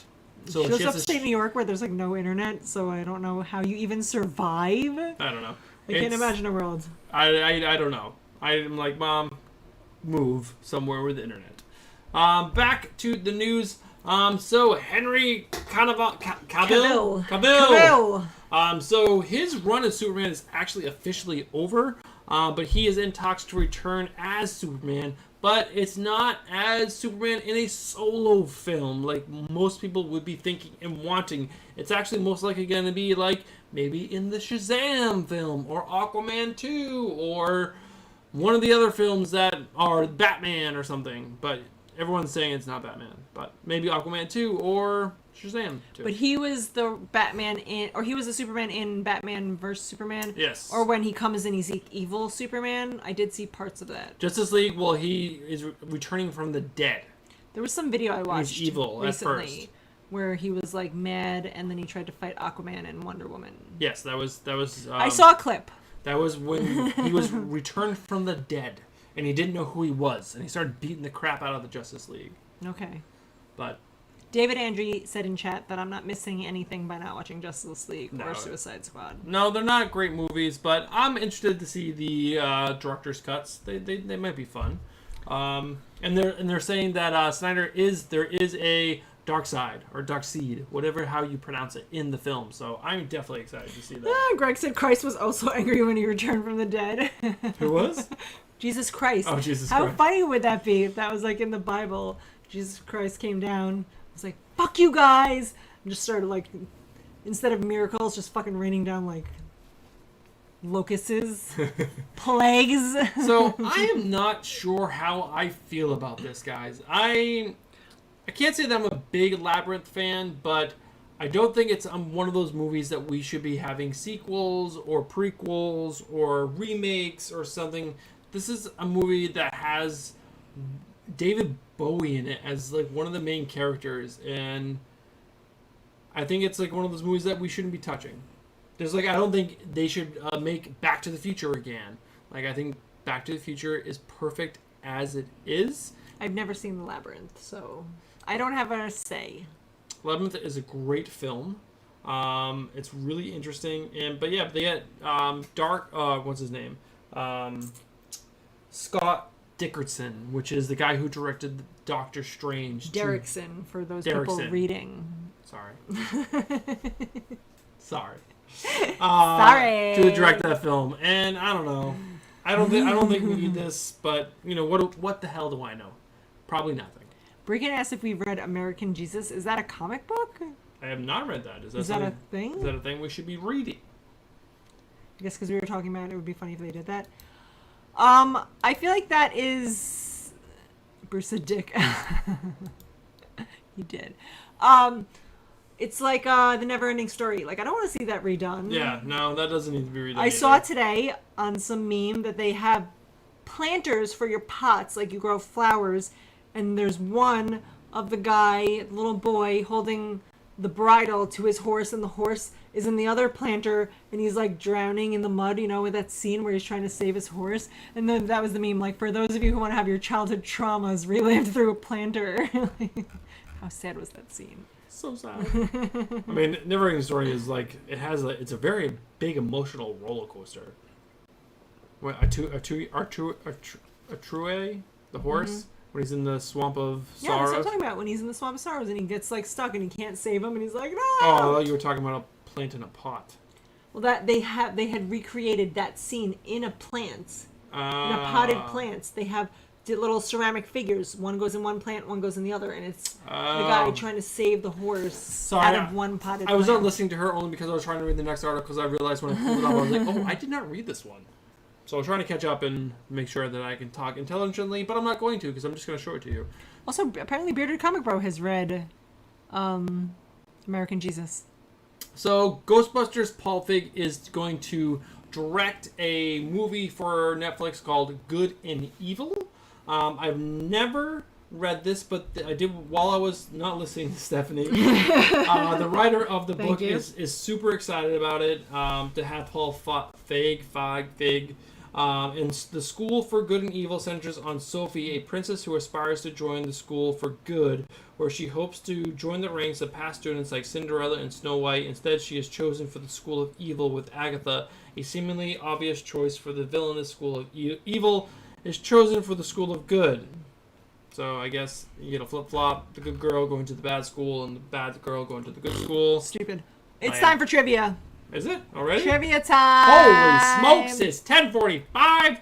So she lives upstate New York where there's like no internet, so I don't know how you even survive. I don't know. I can't imagine a world. I don't know. I'm like, Mom, move somewhere with internet. Back to the news. So Henry Cavill. So his run as Superman is actually officially over. But he is in talks to return as Superman. But it's not as Superman in a solo film like most people would be thinking and wanting. It's actually most likely going to be like maybe in the Shazam film or Aquaman 2 or one of the other films that are Batman or something. But everyone's saying it's not Batman. But maybe Aquaman 2 or Shazam 2. But he was the Batman he was the Superman in Batman vs. Superman. Yes. Or when he comes in, he's evil Superman. I did see parts of that. Justice League, well, he is returning from the dead. There was some video I watched He's evil recently at first. Where he was like mad and then he tried to fight Aquaman and Wonder Woman. Yes, that was. I saw a clip. That was when he was returned from the dead, and he didn't know who he was, and he started beating the crap out of the Justice League. Okay. But David Andre said in chat that I'm not missing anything by not watching Justice League or Suicide Squad. No, they're not great movies, but I'm interested to see the director's cuts. They might be fun. And they're saying that Snyder there is a dark side or dark seed, whatever how you pronounce it in the film. So I'm definitely excited to see that. Greg said Christ was also angry when he returned from the dead. Who was? Jesus Christ. Oh, Jesus How Christ. funny would that be if that was like in the Bible? Jesus Christ came down, was like, fuck you guys, and just started like, instead of miracles, just fucking raining down like locusts, plagues. So I am not sure how I feel about this, guys. I can't say that I'm a big Labyrinth fan, but I don't think it's one of those movies that we should be having sequels or prequels or remakes or something. This is a movie that has David Bowie in it as like one of the main characters, and I think it's like one of those movies that we shouldn't be touching. There's like I don't think they should make Back to the Future again. Like I think Back to the Future is perfect as it is. I've never seen The Labyrinth, so I don't have a say. Labyrinth is a great film. It's really interesting, but yeah, they get what's his name? Scott Dickerson, which is the guy who directed Doctor Strange. Derrickson, for those people reading. Sorry. Sorry. Sorry. To direct that film, and I don't know. I don't think we need this, but you know what the hell do I know? Probably nothing. Bregan asked if we've read American Jesus. Is that a comic book? I have not read that. Is that a thing? Is that a thing we should be reading? I guess because we were talking about it would be funny if they did that. I feel like that is Bruce a dick. He did. It's like the Never-Ending Story. Like I don't want to see that redone. Yeah, no, that doesn't need to be redone. I saw today on some meme that they have planters for your pots, like you grow flowers, and there's one of the guy, little boy, holding the bridle to his horse, and the horse is in the other planter, and he's like drowning in the mud, you know, with that scene where he's trying to save his horse. And then that was the meme, like, for those of you who want to have your childhood traumas relived through a planter. How sad was that scene? So sad. I mean, Never-Ending Story is like it's a very big emotional roller coaster. What Artue, the horse, when he's in the swamp of sorrows. Yeah, that's what I'm talking about. When he's in the swamp of sorrows and he gets like stuck and he can't save him, and he's like, no. Oh, I thought you were talking about a plant in a pot. Well, that they had recreated that scene in a plant, in a potted plants. They have little ceramic figures. One goes in one plant, one goes in the other, and it's the guy trying to save the horse out of one potted plant. I was not listening to her only because I was trying to read the next article, because I realized when I pulled it up, I was like, oh, I did not read this one. So I was trying to catch up and make sure that I can talk intelligently, but I'm not going to, because I'm just going to show it to you. Also, apparently Bearded Comic Bro has read American Jesus. So Ghostbusters Paul Feig is going to direct a movie for Netflix called Good and Evil. I've never read this, but I did while I was not listening to Stephanie. The writer of the book is super excited about it. To have Paul Feig. And the School for Good and Evil centers on Sophie, a princess who aspires to join the School for Good, where she hopes to join the ranks of past students like Cinderella and Snow White. Instead, she is chosen for the School of Evil with Agatha. A seemingly obvious choice for the villainous School of Evil is chosen for the School of Good. So I guess you get a flip-flop, the good girl going to the bad school and the bad girl going to the good school. Stupid. It's time for trivia. Is it already? Trivia time! Holy smokes, it's 10:45.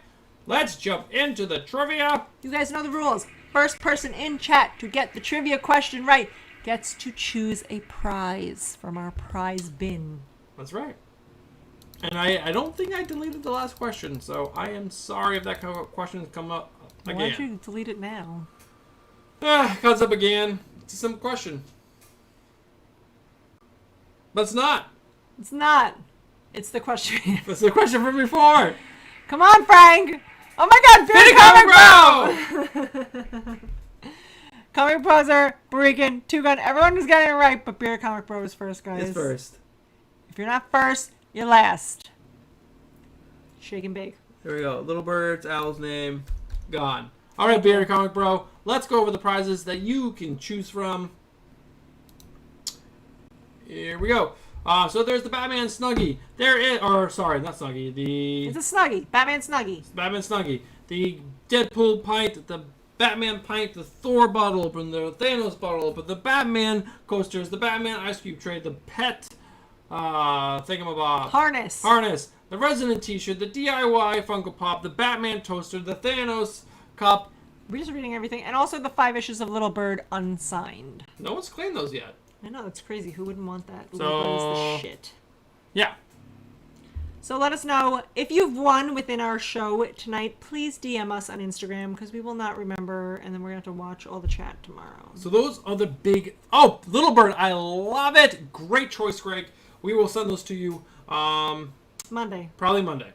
Let's jump into the trivia. You guys know the rules. First person in chat to get the trivia question right gets to choose a prize from our prize bin. That's right. And I don't think I deleted the last question, so I am sorry if that question has come up again. Why don't you delete it now? Comes up again. It's a simple question. But it's not. It's not. It's the question. It's the question from before. Come on, Frank. Oh my God, Beer Comic Bro! Comic Poser, Burican, Two Gun. Everyone is getting it right, but Beer Comic Bro is first, guys. It's first. If you're not first, you're last. Shake and bake. Here we go. Little Bird's Owl's name. Gone. All right, Beer Comic Bro. Let's go over the prizes that you can choose from. Here we go. So there's the Batman Snuggie. There is, or sorry, not Snuggie. It's a Snuggie. Batman Snuggie. Batman Snuggie. The Deadpool pint, the Batman pint, the Thor bottle opener, the Thanos bottle opener, the Batman coasters, the Batman ice cube tray, the pet thingamabob. Harness. The Resident t-shirt, the DIY Funko Pop, the Batman toaster, the Thanos cup. We're just reading everything. And also the 5 issues of Little Bird unsigned. No one's claimed those yet. I know, that's crazy. Who wouldn't want that? So, Little Bird is the shit. Yeah. So let us know if you've won within our show tonight. Please DM us on Instagram because we will not remember, and then we're going to have to watch all the chat tomorrow. So those are the big... Oh, Little Bird. I love it. Great choice, Greg. We will send those to you. Monday. Probably Monday.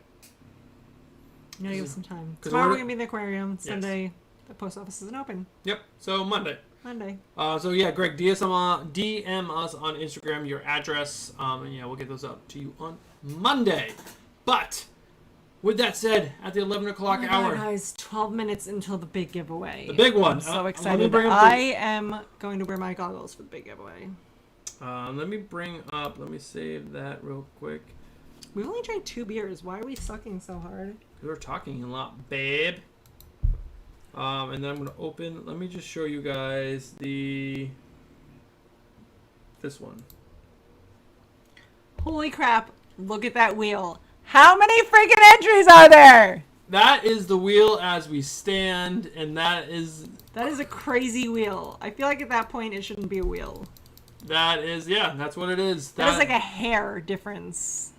You gotta give us some time. Tomorrow we're going to be in the aquarium. Yes. Sunday, the post office isn't open. Yep. So Monday. So yeah, Greg, DM us on Instagram your address, and yeah, we'll get those up to you on Monday. But with that said, at the 11 o'clock hour, guys, 12 minutes until the big giveaway. The big one. I'm so excited. I am going to wear my goggles for the big giveaway. Let me save that real quick. We've only drank 2 beers. Why are we sucking so hard? We're talking a lot, babe. And then I'm going to open, let me just show you guys this one. Holy crap, look at that wheel. How many freaking entries are there? That is the wheel as we stand, and that is a crazy wheel. I feel like at that point it shouldn't be a wheel. That's what it is. That is like a hair difference.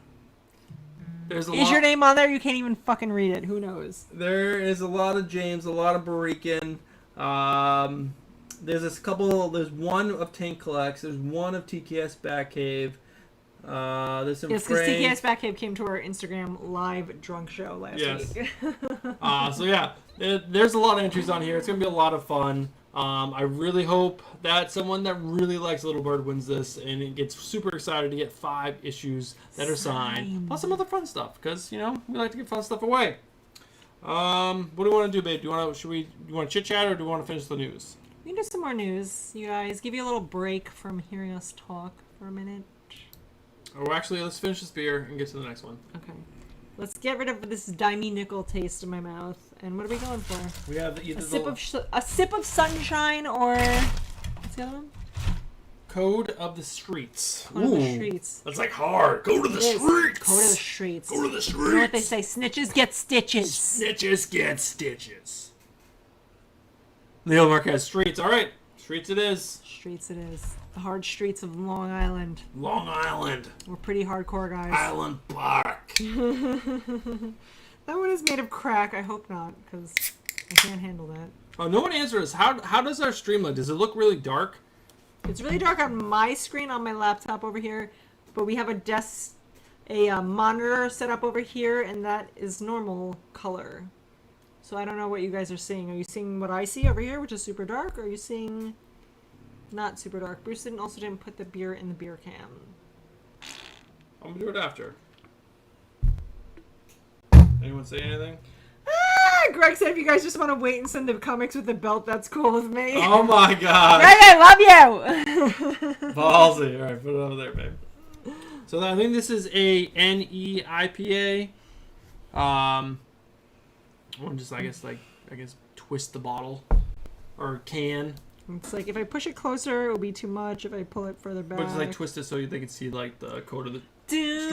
Is your name on there? You can't even fucking read it. Who knows? There is a lot of James, a lot of Burican. There's there's one of Tank Collects. There's one of TKS Batcave. There's some because TKS Batcave came to our Instagram live drunk show last week. So yeah, there's a lot of entries on here. It's going to be a lot of fun. I really hope that someone that really likes Little Bird wins this and it gets super excited to get 5 issues that are signed. Plus some other fun stuff, because, we like to give fun stuff away. What do you want to do, babe? Do you want to chit-chat, or do you want to finish the news? We can do some more news, you guys. Give you a little break from hearing us talk for a minute. Oh, actually, let's finish this beer and get to the next one. Okay. Let's get rid of this dimey nickel taste in my mouth. And what are we going for? We have a sip of sunshine, or what's the other one? Code of the Streets. Code of the Streets. That's like hard. Go to the streets. Code of the Streets. Go to the streets. You know what they say? Snitches get stitches. Snitches get stitches. Neil Marquez, Streets. All right. Streets it is. Streets it is. The hard streets of Long Island. Long Island. We're pretty hardcore, guys. Island Park. That one is made of crack. I hope not, because I can't handle that. Oh, no one answered us. How does our stream look? Does it look really dark? It's really dark on my screen on my laptop over here, but we have a monitor set up over here, and that is normal color. So I don't know what you guys are seeing. Are you seeing what I see over here, which is super dark? Or are you seeing not super dark? Bruce didn't put the beer in the beer can. I'm gonna do it after. Anyone say anything? Greg said if you guys just want to wait and send the comics with the belt, that's cool with me. Oh my god. Greg, I love you! Ballsy. Alright, put it over there, babe. So I think this is a NE IPA. I'll just I guess twist the bottle or can. It's like if I push it closer, it will be too much. If I pull it further back, But just like twist it so they can see like the code of the streets.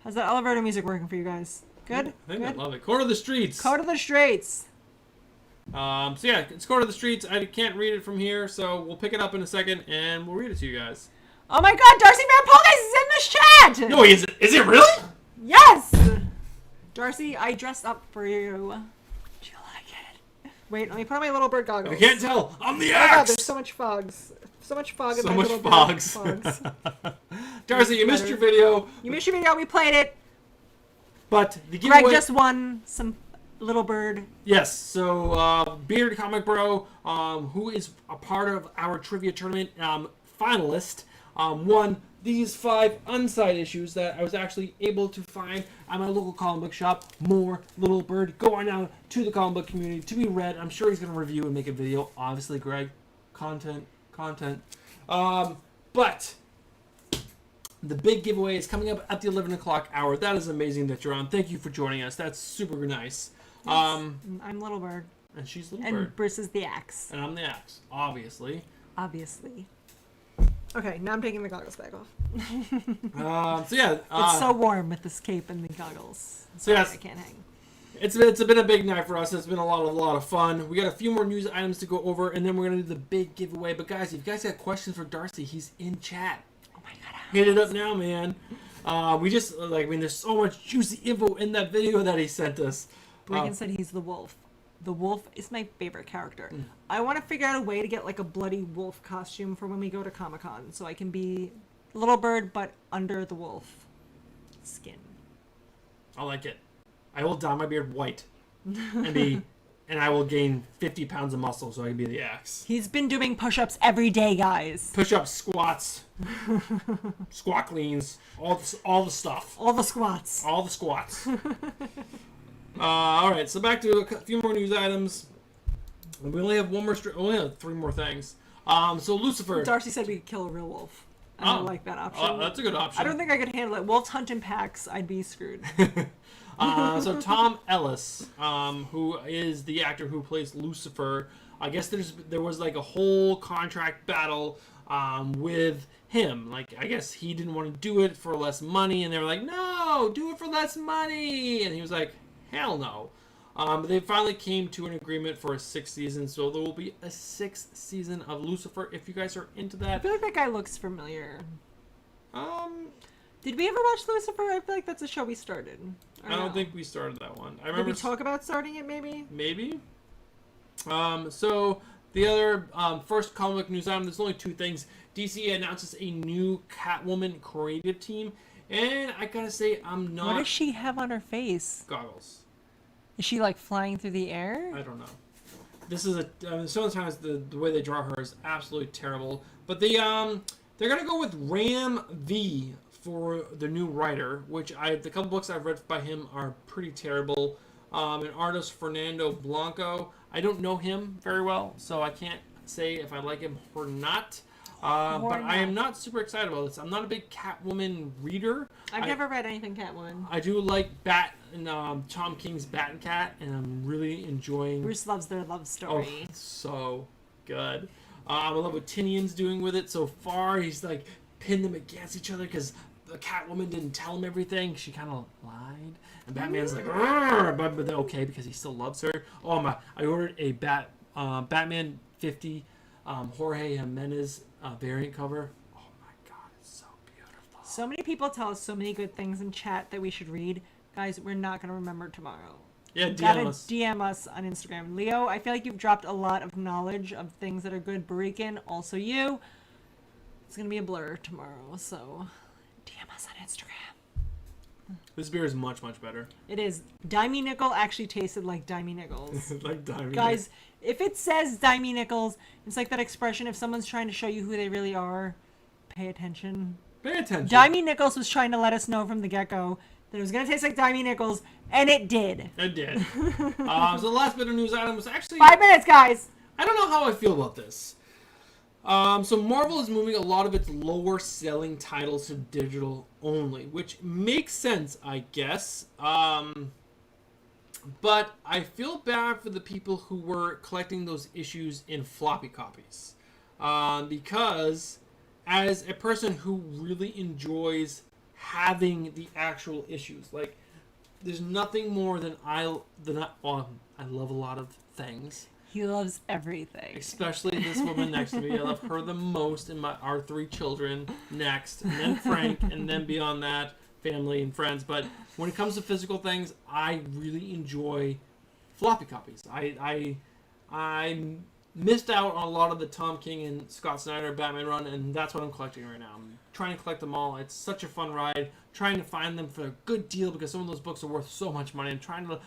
How's that elevator music working for you guys? Good? I think Good? I love it. Code of the Streets. Code of the Streets. So yeah, it's Code of the Streets. I can't read it from here, so we'll pick it up in a second and we'll read it to you guys. Oh my god, Darcy Van Poelgeest is in this chat! No, is it? Is it really? Yes! Darcy, I dressed up for you. Do you like it? Wait, let me put on my little bird goggles. I can't tell. I'm the Oh my god, axe. there's so much fogs. So much fog in So my much little fogs. fogs. Darcy, you missed your video. You missed your video, we played it. But the giveaway. Greg just won some little bird. Yes. So Beard Comic Bro, who is a part of our trivia tournament, finalist, won these 5 unside issues that I was actually able to find at my local comic book shop. More Little Bird. Go on now to the comic book community to be read. I'm sure he's going to review and make a video. Obviously, Greg. Content. But the big giveaway is coming up at the 11 o'clock hour. That is amazing that you're on. Thank you for joining us. That's super nice. Yes. I'm Little Bird. And she's Little And Bird. Bruce is the axe. And I'm the axe, obviously. Obviously. Okay, now I'm taking the goggles back off. So yeah. It's so warm with this cape and the goggles. So yes. I can't hang. It's been a big night for us. It's been a lot of fun. We got a few more news items to go over, and then we're gonna do the big giveaway. But guys, if you guys got questions for Darcy, he's in chat. Oh my god. Hit it up now, man. There's so much juicy info in that video that he sent us. Reagan said he's the wolf. The wolf is my favorite character. I want to figure out a way to get like a bloody wolf costume for when we go to Comic-Con, so I can be Little Bird but under the wolf skin. I like it. I will dye my beard white and I will gain 50 pounds of muscle so I can be the axe. He's been doing push-ups every day, guys. Push-ups, squats, squat cleans, all the stuff. All the squats. All the squats. All right, so back to a few more news items. We only have only have 3 more things. So Lucifer. Darcy said we could kill a real wolf. I don't like that option. That's a good option. I don't think I could handle it. Wolves hunt in packs. I'd be screwed. So Tom Ellis, who is the actor who plays Lucifer, I guess there was like a whole contract battle with him. Like, I guess he didn't want to do it for less money, and they were like, no, do it for less money. And he was like, hell no. But they finally came to an agreement for a 6th season, so there will be a 6th season of Lucifer if you guys are into I that. feel like that guy looks familiar. Did Did we ever watch Lucifer? I feel like that's a show we started. I don't think we started that one. I Did remember we talk about starting it, maybe? Maybe. So the other first comic book news item. There's only 2 things. DC announces a new Catwoman creative team, and I gotta say, I'm not. What does she have on her face? Goggles. Is she like flying through the air? I don't know. This is sometimes the way they draw her is absolutely terrible. But they're gonna go with Ram V for the new writer, which the couple books I've read by him are pretty terrible. An artist, Fernando Blanco. I don't know him very well, so I can't say if I like him or not. But I am not super excited about this. I'm not a big Catwoman reader. I've never read anything Catwoman. I do like Tom King's Bat and Cat, and I'm really enjoying. Bruce loves their love story. Oh, it's so good. I love what Tinian's doing with it so far. He's like pinned them against each other because the Catwoman didn't tell him everything. She kind of lied, and Batman's like, but they're okay because he still loves her. Oh my! I ordered a Batman 50 Jorge Jimenez variant cover. Oh my god, it's so beautiful. So many people tell us so many good things in chat that we should read. Guys, we're not going to remember tomorrow. Yeah, DM us on Instagram. Leo, I feel like you've dropped a lot of knowledge of things that are good. Barikan, also you. It's going to be a blur tomorrow, so DM us on Instagram. This beer is much, much better. It is. Dimey Nickel actually tasted like Dimey Nickels. Like Dimey. Guys, if it says Dimey Nickels, it's like that expression, if someone's trying to show you who they really are, pay attention. Pay attention. Dimey Nickels was trying to let us know from the get-go that it was going to taste like Dimey Nickels, and it did. It did. So the last bit of news item was actually... 5 minutes, guys! I don't know how I feel about this. So Marvel is moving a lot of its lower selling titles to digital only, which makes sense, I guess. But I feel bad for the people who were collecting those issues in floppy copies. Because as a person who really enjoys having the actual issues, like, there's nothing more than I love a lot of things. He loves everything. Especially this woman next to me. I love her the most, and our 3 children next, and then Frank, and then beyond that, family and friends. But when it comes to physical things, I really enjoy floppy copies. I missed out on a lot of the Tom King and Scott Snyder Batman run, and that's what I'm collecting right now. I'm trying to collect them all. It's such a fun ride. Trying to find them for a good deal because some of those books are worth so much money. I'm trying to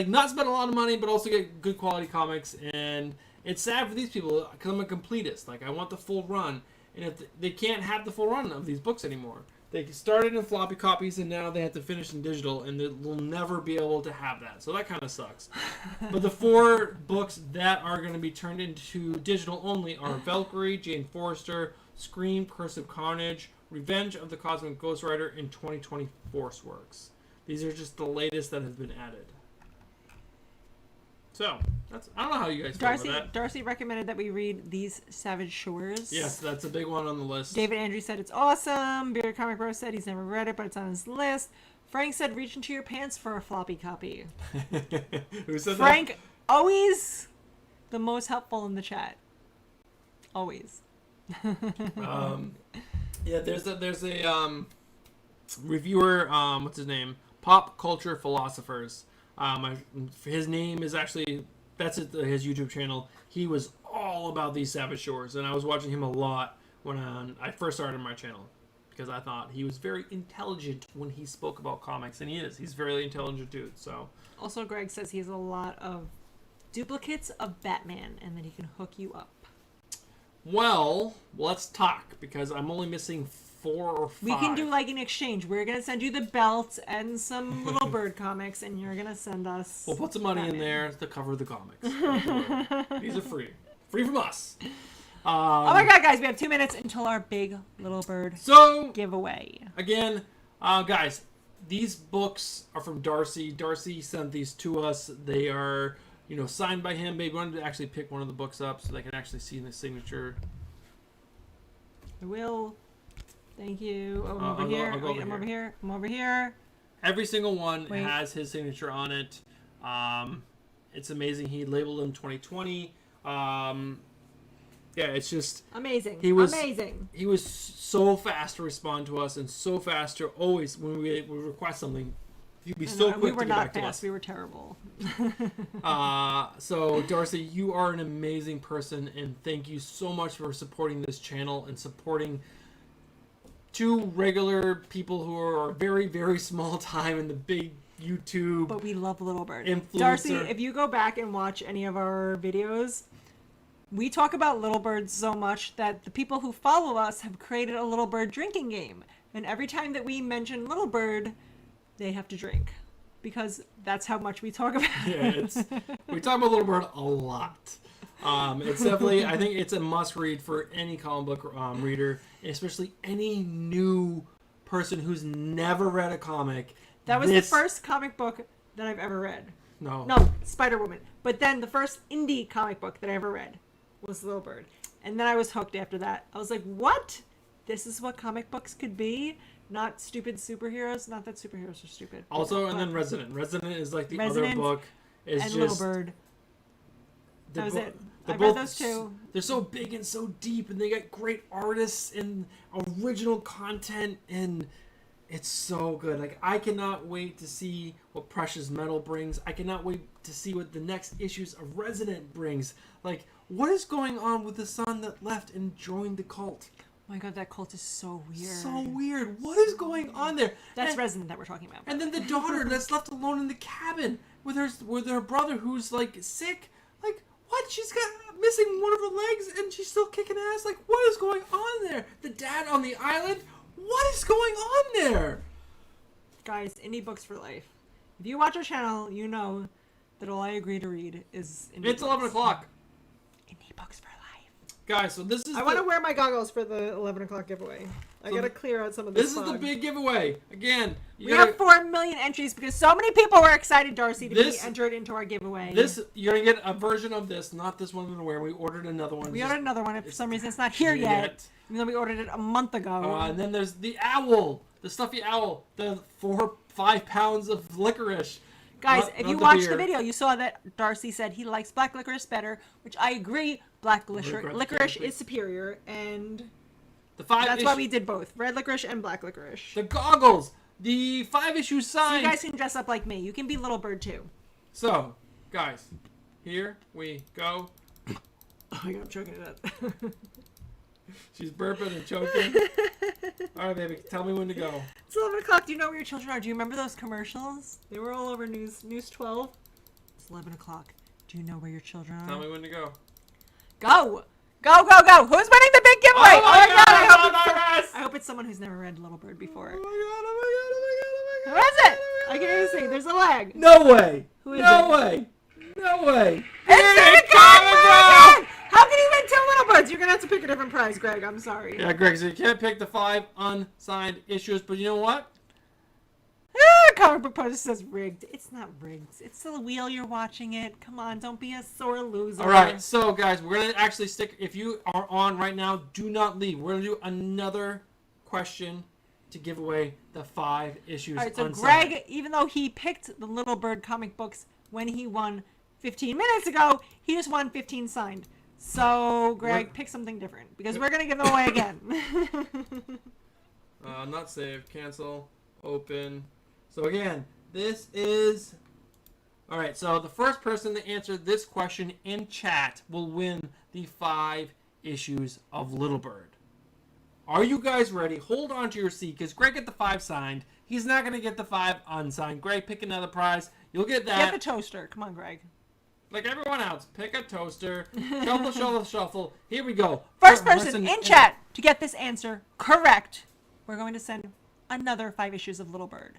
not spend a lot of money, but also get good quality comics. And it's sad for these people because I'm a completist. Like, I want the full run, and if they can't have the full run of these books anymore. They started in floppy copies, and now they have to finish in digital, and they'll never be able to have that. So that kind of sucks. But the 4 books that are going to be turned into digital only are Valkyrie, Jane Forrester, Scream, Curse of Carnage, Revenge of the Cosmic Ghost Rider, and 2020 Force Works. These are just the latest that have been added. So, I don't know how you guys feel about that. Darcy recommended that we read These Savage Shores. Yes, that's a big one on the list. David Andrews said it's awesome. Bearded Comic Bro said he's never read it, but it's on his list. Frank said reach into your pants for a floppy copy. Who said Frank, that? always the most helpful in the chat. Always. Yeah, there's a reviewer, what's his name? Pop Culture Philosophers. His name is actually, that's his YouTube channel. He was all about These Savage Shores, and I was watching him a lot when I first started my channel because I thought he was very intelligent when he spoke about comics, and he is. He's a very intelligent dude. So also, Greg says he has a lot of duplicates of Batman, and that he can hook you up. Well, let's talk because I'm only missing 4 or 5. We can do like an exchange. We're gonna send you the belt and some Little Bird comics, and you're gonna send us. We'll put some money Batman in there to cover the comics. These are free from us. Oh my god, guys, we have 2 minutes until our big Little Bird giveaway. Again, guys, these books are from Darcy. Darcy sent these to us. They are, signed by him. Maybe wanted to actually pick one of the books up so they can actually see the signature. I will. Thank you. Oh, I'm over I'll here. go Wait, over I'm here. over here. I'm over here. Every single one has his signature on it. It's amazing. He labeled them 2020. Yeah, it's just amazing. He was amazing. He was so fast to respond to us and so fast to always when we would request something, he'd be so quick to get back to us. We were terrible. So Darcy, you are an amazing person, and thank you so much for supporting this channel and supporting 2 regular people who are very, very small time in the big YouTube. But we love Little Bird. Influencer. Darcy, if you go back and watch any of our videos, we talk about Little Bird so much that the people who follow us have created a Little Bird drinking game. And every time that we mention Little Bird, they have to drink. Because that's how much we talk about it. Yeah, we talk about Little Bird a lot. It's definitely, I think it's a must read for any comic book reader, especially any new person who's never read a comic. That was the first comic book that I've ever read. No, Spider-Woman. But then the first indie comic book that I ever read was Little Bird. And then I was hooked after that. I was like, what? This is what comic books could be? Not stupid superheroes. Not that superheroes are stupid. Also, and then Resident. Resident is like the Resident other book. Is and just Little Bird. That was it. I read those 2. They're so big and so deep, and they got great artists and original content, and it's so good. Like, I cannot wait to see what Precious Metal brings. I cannot wait to see what the next issues of Resident brings. Like, what is going on with the son that left and joined the cult? Oh my god, that cult is so weird. So weird. What is going on there? That's Resident that we're talking about. And then the daughter that's left alone in the cabin with her brother who's like sick. Like, what? She's got missing one of her legs and she's still kicking ass. Like, what is going on there? The dad on the island. What is going on there? Guys, indie books for life. If you watch our channel, you know that all I agree to read is indie It's books. 11 o'clock. Indie books for life. Guys, so this is I want to wear my goggles for the 11 o'clock giveaway. I gotta clear out some of this This is fog. the big giveaway. Again, We have 4 million entries because so many people were excited, Darcy, to be entered into our giveaway. You're gonna get a version of this, not this one I'm gonna wear. We ordered another one. We ordered another one, and for some reason it's not here yet. Even though we ordered it a month ago. And then there's the owl, the stuffy owl, the 5 pounds of licorice. Guys, Not- if not you the watched beer. the video, you saw that Darcy said he likes black licorice better, which I agree. Black licorice is superior, and that's why we did both. Red licorice and black licorice. The goggles, the 5 issue So sign. you guys can dress up like me. You can be Little Bird, too. So, guys, here we go. Oh my god, I'm choking it up. She's burping and choking. All right, baby, tell me when to go. It's 11 o'clock. Do you know where your children are? Do you remember those commercials? They were all over News 12. It's 11 o'clock. Do you know where your children are? Tell me when to go. Go! Go, go, go! Who's winning the big giveaway? Oh my God, I hope it's someone who's never read Little Bird before. Oh my god, oh my god, oh my god, oh my Who god. is it? I can hear you say there's a lag. No way. Who is no it? way. No way. It's the Catwoman! How can you win 2 Little Birds? You're gonna have to pick a different prize, Greg. I'm sorry. Yeah, Greg, so you can't pick the 5 unsigned issues, but you know what? Comic book poster says rigged. It's not rigged. It's the wheel. You're watching it. Come on, don't be a sore loser. All right, so guys, we're gonna actually stick. If you are on right now, do not leave. We're gonna do another question to give away the 5 issues. All right, so unsigned. Greg, even though he picked the Little Bird comic books when he won 15 minutes ago, he just won 15 signed. So, Greg, pick something different because we're gonna give them away again. Not save, cancel, open. So again, this is... Alright, so the first person to answer this question in chat will win the 5 issues of Little Bird. Are you guys ready? Hold on to your seat, because Greg get the 5 signed. He's not going to get the 5 unsigned. Greg, pick another prize. You'll get that. Get the toaster. Come on, Greg. Like everyone else, pick a toaster. Shuffle, shuffle, shuffle. Here we go. First person in chat to get this answer correct, we're going to send another 5 issues of Little Bird.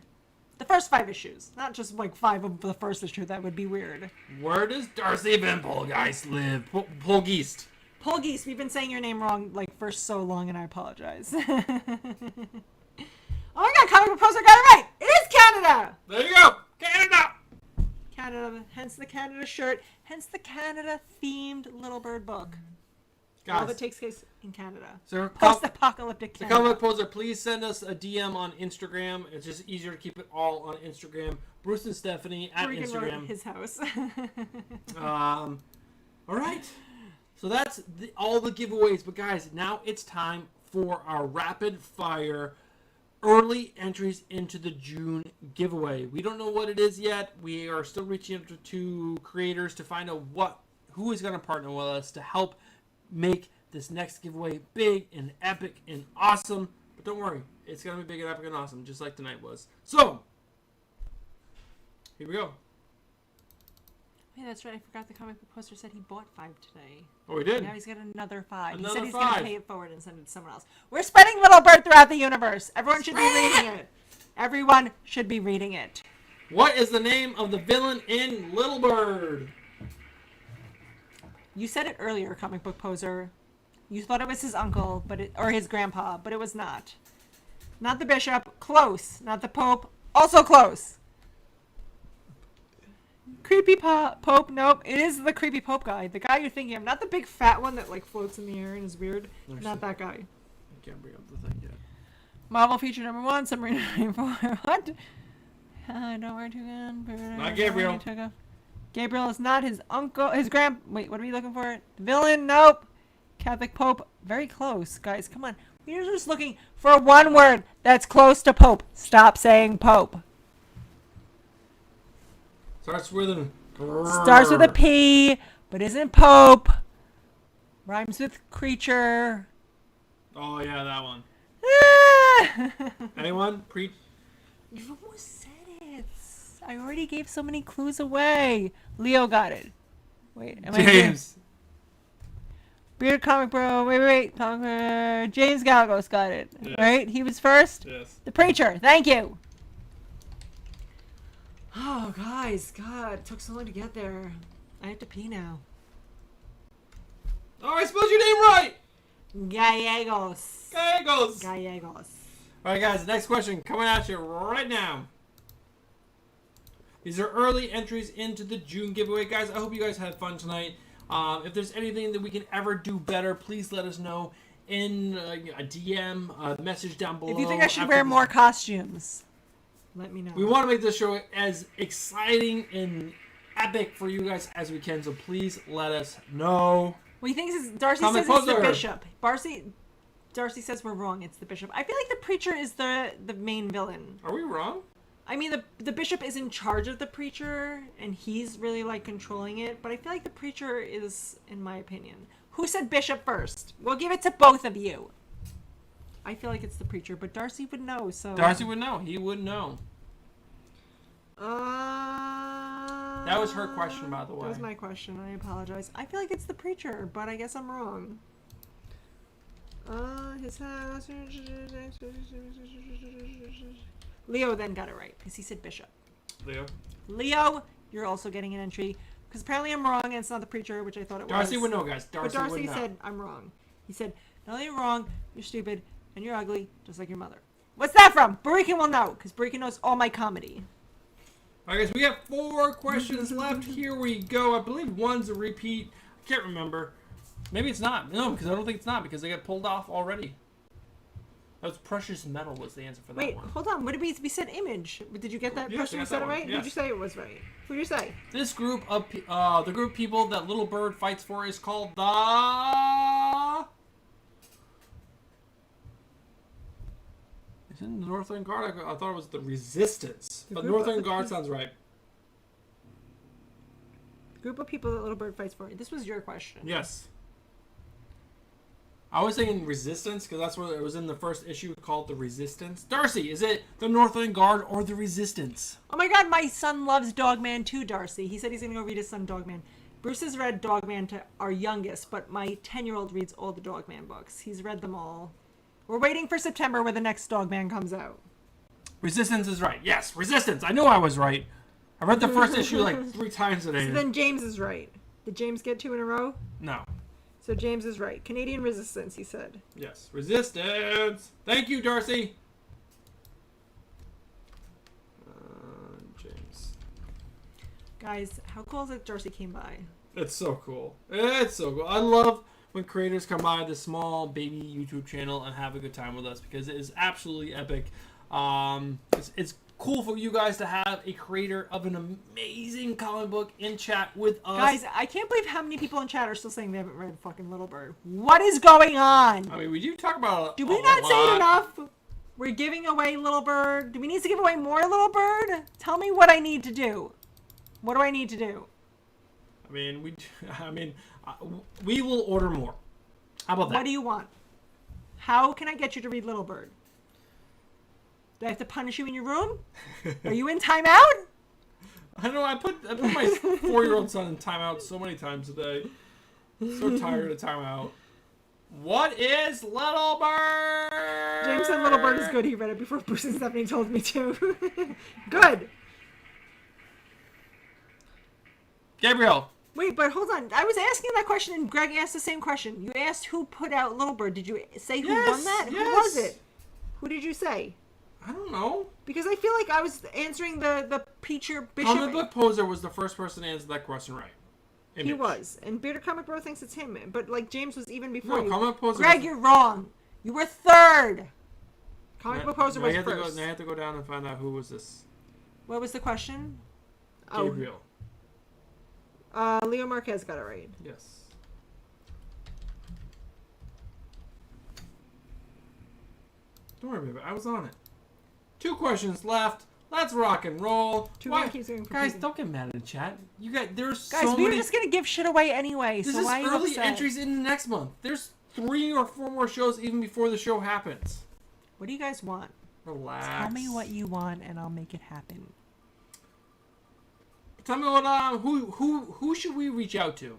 The first 5 issues, not just like 5 of the first issue. That would be weird. Where does Darcy Van Poelgeest live? Poelgeest. Poelgeest, we've been saying your name wrong like for so long, and I apologize. Oh my god, comic book poster got it right! It is Canada! There you go! Canada! Canada, hence the Canada shirt, hence the Canada-themed Little Bird book. Guys, All of it takes place in Canada. so Post-apocalyptic the Canada. comic poser, please send us a DM on Instagram. It's just easier to keep it all on Instagram. Bruce and Stephanie at Freaking wrote Instagram. his house. All right. So that's all the giveaways. But guys, now it's time for our rapid fire early entries into the June giveaway. We don't know what it is yet. We are still reaching out to creators to find out who is going to partner with us to help make this next giveaway big and epic and awesome. But don't worry, it's going to be big and epic and awesome, just like tonight was. So, here we go. Hey, that's right. I forgot the comic book poster said he bought 5 today. Oh, we did? Now he's got another 5. Another he said he's 5. going to pay it forward and send it to someone else. We're spreading Little Bird throughout the universe. Everyone should be reading it. Everyone should be reading it. What is the name of the villain in Little Bird? You said it earlier, comic book poser. You thought it was his uncle, or his grandpa, but it was not. Not the bishop. Close. Not the pope. Also close. Creepy pope. Nope. It is the creepy pope guy. The guy you're thinking of. Not the big fat one that like floats in the air and is weird. Not that guy. I can't bring up the thing yet. Marvel feature number 1. Submarine 94. What? Don't worry too good. Not Gabriel. Gabriel is not his uncle. Wait, what are we looking for? Villain? Nope. Catholic Pope. Very close, guys. Come on. We're just looking for one word that's close to Pope. Stop saying Pope. Starts with a P, but isn't Pope. Rhymes with creature. Oh yeah, that one. Anyone? Preach. You almost said it. I already gave so many clues away. Leo got it. Wait, am I James. Bearded Comic Bro. Wait. James Galgos got it. Yes. Right? He was first. Yes. The Preacher. Thank you. Oh, guys. God, it took so long to get there. I have to pee now. Oh, I spelled your name right. Gallegos. Gallegos. Gallegos. All right, guys. Next question coming at you right now. These are early entries into the June giveaway, guys. I hope you guys had fun tonight. If there's anything that we can ever do better, please let us know in a DM, a message down below. If you think I should wear more costumes, let me know. We want to make this show as exciting and epic for you guys as we can, so please let us know. Well, he thinks Darcy Comment says it's the poster. Bishop. Darcy says we're wrong. It's the Bishop. I feel like the Preacher is the main villain. Are we wrong? I mean, the Bishop is in charge of the Preacher, and he's really, like, controlling it. But I feel like the Preacher is, in my opinion. Who said Bishop first? We'll give it to both of you. I feel like it's the Preacher, but Darcy would know, so... Darcy would know. He would know. That was her question, by the way. That was my question. I apologize. I feel like it's the Preacher, but I guess I'm wrong. His house... Leo then got it right, because he said Bishop. Leo, you're also getting an entry, because apparently I'm wrong, and it's not the Preacher, which I thought it was. Darcy would know, guys. But Darcy said, I'm wrong. He said, not only you're wrong, you're stupid, and you're ugly, just like your mother. What's that from? Barikan will know, because Barikan knows all my comedy. All right, guys, we have 4 questions left. Here we go. I believe one's a repeat. I can't remember. Maybe it's not. No, because I don't think it's not, because they got pulled off already. That was Precious Metal was the answer for that Wait, one. hold on. What did we said Image? Did you get that? Yes, Question I we got said that it one. right? Yes. Did you say it was right? Who did you say? This group of the group of people that Little Bird fights for is called the... Is it the Northern Guard? I thought it was the Resistance. But Northern Guard sounds right. Group of people that Little Bird fights for. This was your question. Yes. I was thinking Resistance because that's what it was in the first issue called the Resistance. Darcy, is it the Northern Guard or the Resistance? Oh my god, my son loves Dogman too, Darcy. He said he's going to go read his son Dogman. Bruce has read Dogman to our youngest, but my 10-year-old reads all the Dogman books. He's read them all. We're waiting for September where the next Dogman comes out. Resistance is right. Yes, Resistance. I knew I was right. I read the first issue like 3 times today. So then James is right. Did James get 2 in a row? No. So James is right. Canadian Resistance, he said. Yes, Resistance. Thank you, Darcy. James. Guys, how cool is it Darcy came by? It's so cool. It's so cool. I love when creators come by this small baby YouTube channel and have a good time with us because it is absolutely epic. It's cool for you guys to have a creator of an amazing comic book in chat with us. Guys, I can't believe how many people in chat are still saying they haven't read fucking Little Bird. What is going on? I mean, we do talk about Do we not say it enough? We're giving away Little Bird. Do we need to give away more Little Bird? Tell me what I need to do. What do I need to do? I mean, we will order more. How about that? What do you want? How can I get you to read Little Bird? Do I have to punish you in your room? Are you in timeout? I know. I put my 4-year-old son in timeout so many times today. So tired of timeout. What is Little Bird? James said Little Bird is good. He read it before Bruce and Stephanie told me to. Good. Gabriel. Wait, but hold on. I was asking that question and Greg asked the same question. You asked who put out Little Bird. Did you say who won that? Yes. Who was it? Who did you say? I don't know. Because I feel like I was answering the Preacher Bishop. Comic Book Poser was the first person to answer that question right. He Image. was. And Bearded Comic Bro thinks it's him. But, like, James was even before No, you. Comic Poser Greg, was... you're wrong. You were third. Comic Book Poser was first. Now I have to go down and find out who was this. What was the question? Gabriel. Leo Marquez got it right. Yes. Don't worry about it. I was on it. 2 questions left. Let's rock and roll. Guys, don't get mad at the chat. There's Guys, so we were many. just gonna give shit away anyway. This So is why are you early upset? entries in the next month. There's 3 or 4 more shows even before the show happens. What do you guys want? Relax. Tell me what you want, and I'll make it happen. Tell me what who should we reach out to?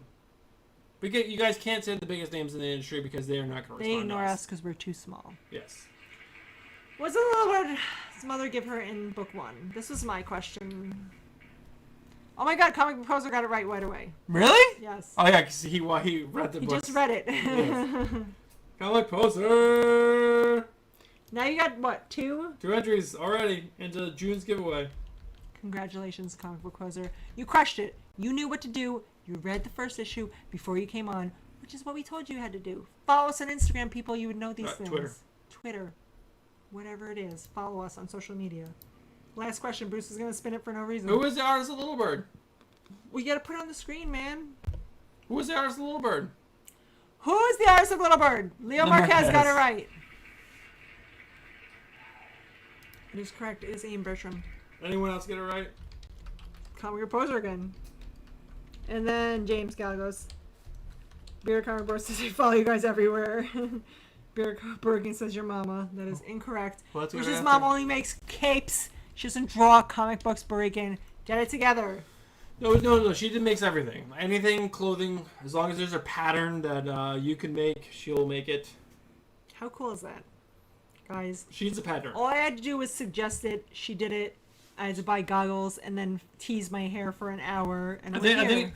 Because you guys can't say the biggest names in the industry because they are not going to respond. They ignore us because we're too small. Yes. What's the little bird's mother give her in book 1? This was my question. Oh my god, Comic Composer got it right away. Really? Yes. Oh yeah, because he read the book. He just read it. Yes. Comic Poser. Now you got, what, 2? 2 entries already into June's giveaway. Congratulations, Comic Book Poser. You crushed it. You knew what to do. You read the first issue before you came on, which is what we told you had to do. Follow us on Instagram, people. You would know these things. Twitter. Whatever it is. Follow us on social media. Last question. Bruce is going to spin it for no reason. Who is the artist of Little Bird? We got to put it on the screen, man. Who is the artist of Little Bird? Who is the artist of Little Bird? Leo Marquez got it right. It is correct. It is Ian Bertram. Anyone else get it right? Comic Poser again. And then James Galgos. Beer Comic Board says, I follow you guys everywhere. Beer Bergen says, your mama. That is incorrect. Well, Bruce's mom only makes capes. She doesn't draw comic books, Bergen. Get it together. No. She makes everything. Anything, clothing. As long as there's a pattern that you can make, she'll make it. How cool is that? Guys. She's a pattern. All I had to do was suggest it. She did it. I had to buy goggles and then tease my hair for an hour. And I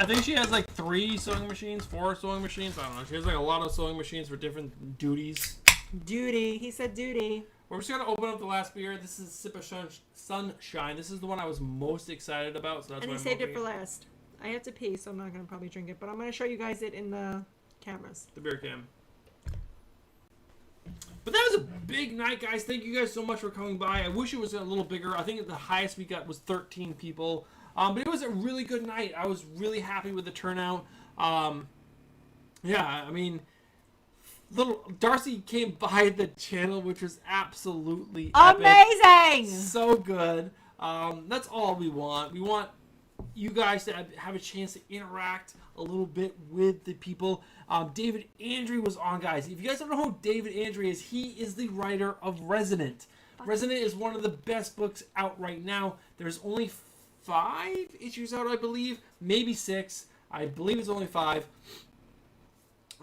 think she has like 3 sewing machines, 4 sewing machines. I don't know. She has like a lot of sewing machines for different duties. Duty. He said duty. We're just gonna open up the last beer. This is Sip of Sunshine. This is the one I was most excited about. So that's and why he saved it for last. I have to pee, so I'm not gonna probably drink it. But I'm gonna show you guys it in the cameras. The beer cam. But that was a big night, guys. Thank you guys so much for coming by. I wish it was a little bigger. I think the highest we got was 13 people. But it was a really good night. I was really happy with the turnout. Yeah, I mean, little Darcy came by the channel, which was absolutely amazing. Epic. So good. That's all we want. We want you guys to have a chance to interact a little bit with the people. David Andrew was on, guys. If you guys don't know who David Andrew is, he is the writer of Resident. Resident is one of the best books out right now. There's only 5 issues out, I believe. Maybe 6. I believe it's only 5.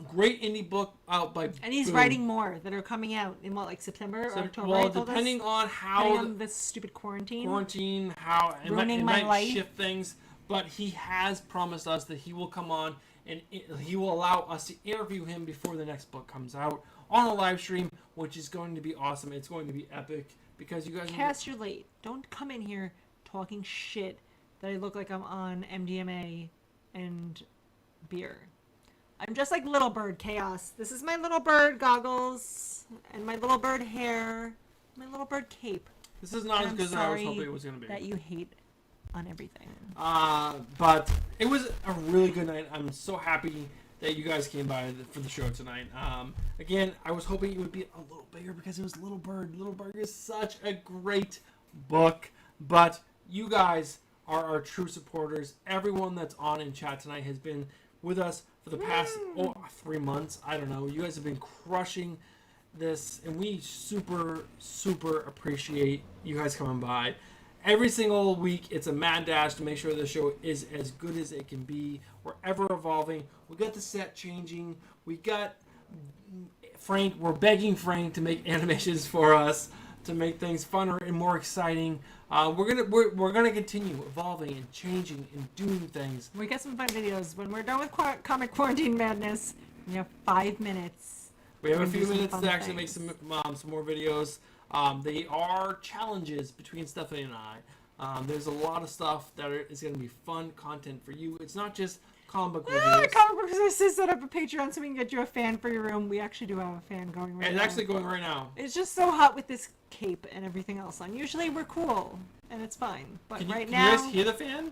Great indie book out by And he's writing more that are coming out in what, like September or October? Well, depending on how... Depending on this stupid quarantine. How... Ruining my life. Shift things. But he has promised us that he will come on and he will allow us to interview him before the next book comes out on a live stream, which is going to be awesome. It's going to be epic because you guys... Cass, you're late. Don't come in here talking shit that I look like I'm on MDMA and beer. I'm just like Little Bird Chaos. This is my Little Bird goggles and my Little Bird hair, my Little Bird cape. This is not as good as I was hoping it was going to be. That you hate on everything. But it was a really good night. I'm so happy that you guys came by for the show tonight. Again, I was hoping it would be a little bigger because it was Little Bird. Little Bird is such a great book. But you guys are our true supporters. Everyone that's on in chat tonight has been with us for the past 3 months. I don't know. You guys have been crushing this, and we super, super appreciate you guys coming by. Every single week, it's a mad dash to make sure the show is as good as it can be. We're ever evolving. We got the set changing. We got Frank. We're begging Frank to make animations for us to make things funner and more exciting. We're gonna continue evolving and changing and doing things. We got some fun videos. When we're done with comic quarantine madness, we have 5 minutes. We have a few minutes to actually make some more videos. They are challenges between Stephanie and I. There's a lot of stuff that is going to be fun content for you. It's not just comic book reviews. Comic book reviews, set up a Patreon so we can get you a fan for your room. We actually do have a fan going right now. It's actually going right now. It's just so hot with this cape and everything else on. Usually we're cool and it's fine, but now... Can you guys hear the fan?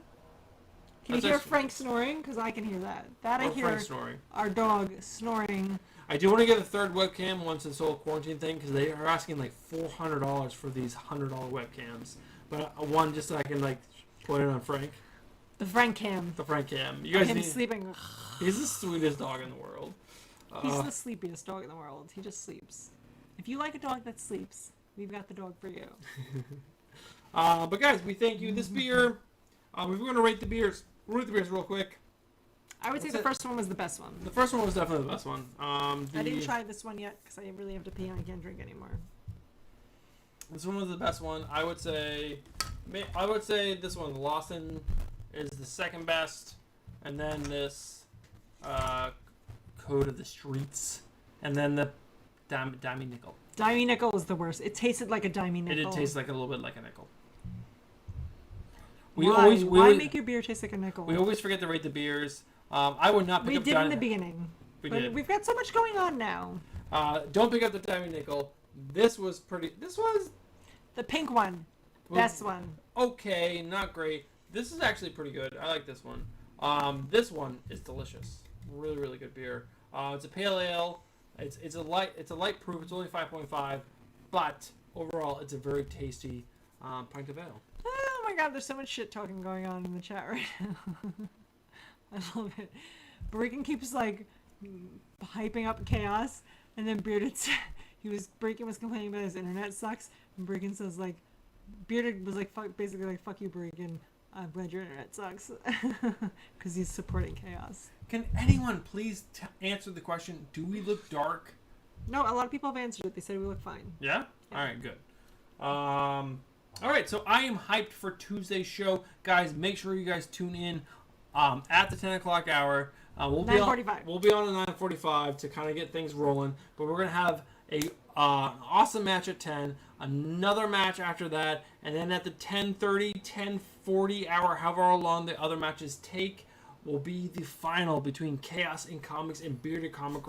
Can you hear Frank snoring? Because I can hear that. I hear Frank snoring. Our dog snoring. I do want to get a third webcam once this whole quarantine thing, because they are asking like $400 for these $100 webcams. But one just so I can like put it on Frank. The Frank cam. The Frank cam. You guys him sleeping. He's the sweetest dog in the world. He's the sleepiest dog in the world. He just sleeps. If you like a dog that sleeps, we've got the dog for you. But guys, we thank you. This beer, if we're going to rate the beers, real quick. I would say the first one was the best one. The first one was definitely the best one. I didn't try this one yet because I really have to pee and I can't drink anymore. This one was the best one. I would say this one, Lawson, is the second best, and then this Code of the Streets, and then the Dimey Nickel. Dimey Nickel was the worst. It tasted like a Dimey Nickel. It did taste like a little bit like a nickel. Why make your beer taste like a nickel? We always forget to rate the beers. I would not pick up. We did in the beginning. Did. We've got so much going on now. Don't pick up the Dimey Nickel. This was the pink one. Best one. Okay, not great. This is actually pretty good. I like this one. This one is delicious. Really, really good beer. It's a pale ale. It's a light proof. It's only 5.5, but overall, it's a very tasty pint of ale. Oh my God! There's so much shit talking going on in the chat right now. I love it. Breaking keeps like hyping up chaos, and then Bearded Breaking was complaining about his internet sucks, and Breaking says like, Bearded was like basically like fuck you Breaking. I'm glad your internet sucks because he's supporting chaos. Can anyone please answer the question? Do we look dark? No, a lot of people have answered it. They said we look fine. Yeah? All right, good. All right, so I am hyped for Tuesday's show. Guys, make sure you guys tune in at the 10 o'clock hour. We'll be on at 9:45 to kind of get things rolling. But we're going to have an awesome match at 10, another match after that, and then at the 10:30, 10:40 hour, however long the other matches take, will be the final between Chaos in Comics and Bearded Comic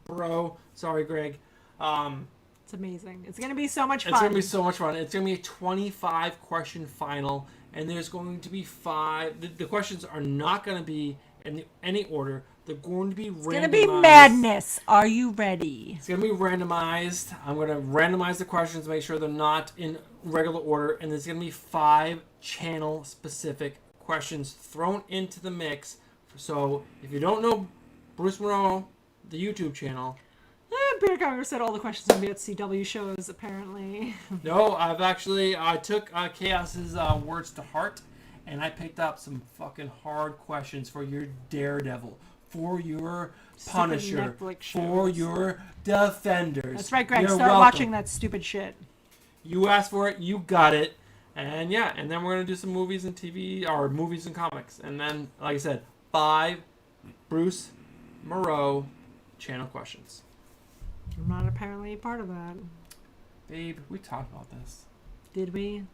Bro. Sorry, Greg. It's amazing. It's going to be so much fun. It's going to be so much fun. It's going to be a 25-question final, and there's going to be 5. The questions are not going to be in any order. They're going to be randomized. It's going to be madness. Are you ready? It's going to be randomized. I'm going to randomize the questions, make sure they're not in regular order, and there's going to be 5 channel-specific questions thrown into the mix. So if you don't know Bruce Monroe, the YouTube channel, Beer Congress said all the questions would be at CW shows, apparently. No, I took Chaos's words to heart, and I picked up some fucking hard questions for your Daredevil, for your Punisher, for your Defenders. That's right, Greg. Start watching that stupid shit. You asked for it, you got it. And yeah, and then we're going to do some movies and TV, or movies and comics. And then, like I said, 5 Bruce Moreau channel questions. I'm not apparently a part of that. Babe, we talked about this. Did we?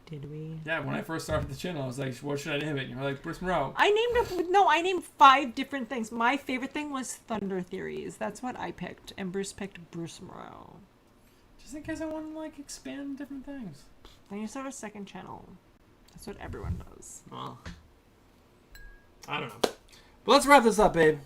Did we? Yeah, when I first started the channel, I was like, what should I name it? And you were like, Bruce Moreau. I named 5 different things. My favorite thing was Thunder Theories. That's what I picked. And Bruce picked Bruce Moreau. Just in case I want to, like, expand different things. Then you start a second channel. That's what everyone does. Well, I don't know. But let's wrap this up, babe.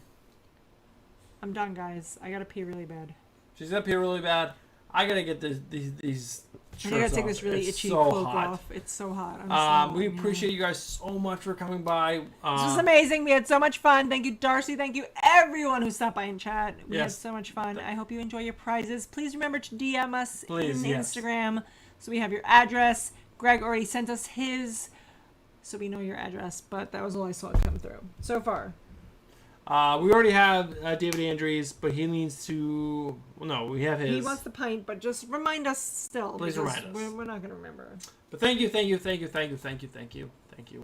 I'm done, guys. I gotta pee really bad. She's gonna pee really bad. I gotta get these shirts I gotta take off. this really It's itchy so cloak hot. off. It's so hot. We appreciate you guys so much for coming by. This was amazing. We had so much fun. Thank you, Darcy. Thank you, everyone who stopped by and chat. We had so much fun. I hope you enjoy your prizes. Please remember to DM us Instagram so we have your address. Greg already sent us his, so we know your address, but that was all I saw come through so far. We already have David Andrews, but he needs to... Well, no, we have his. He wants the pint, but just remind us still. Please remind us. We're not going to remember. But thank you.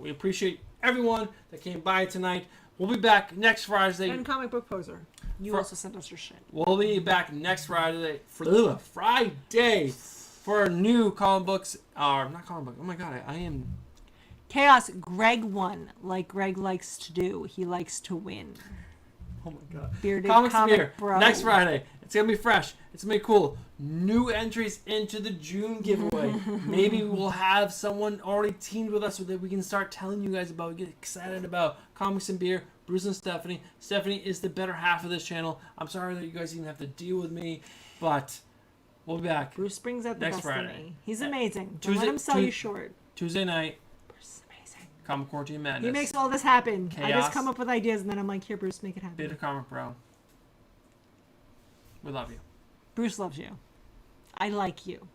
We appreciate everyone that came by tonight. We'll be back next Friday. And Comic Book Poser. You also sent us your shit. We'll be back next Friday for our new comic books. Not comic book. Oh my god, I am... Chaos. Greg won, like Greg likes to do. He likes to win. Oh my god. Bearded Comics Comic Beer. Bro. Next Friday. It's going to be fresh. It's going to be cool. New entries into the June giveaway. Maybe we'll have someone already teamed with us so that we can start telling you guys about, get excited about Comics and Beer, Bruce and Stephanie. Stephanie is the better half of this channel. I'm sorry that you guys even have to deal with me, but we'll be back. Bruce brings out the next best Friday. in me. He's amazing. Don't let him sell you short. Tuesday night. Bruce is amazing. Comic Quarantine Madness. He makes all this happen. I Chaos. just come up with ideas and then I'm like, here, Bruce, make it happen. Beta Comic Bro. We love you. Bruce loves you. I like you.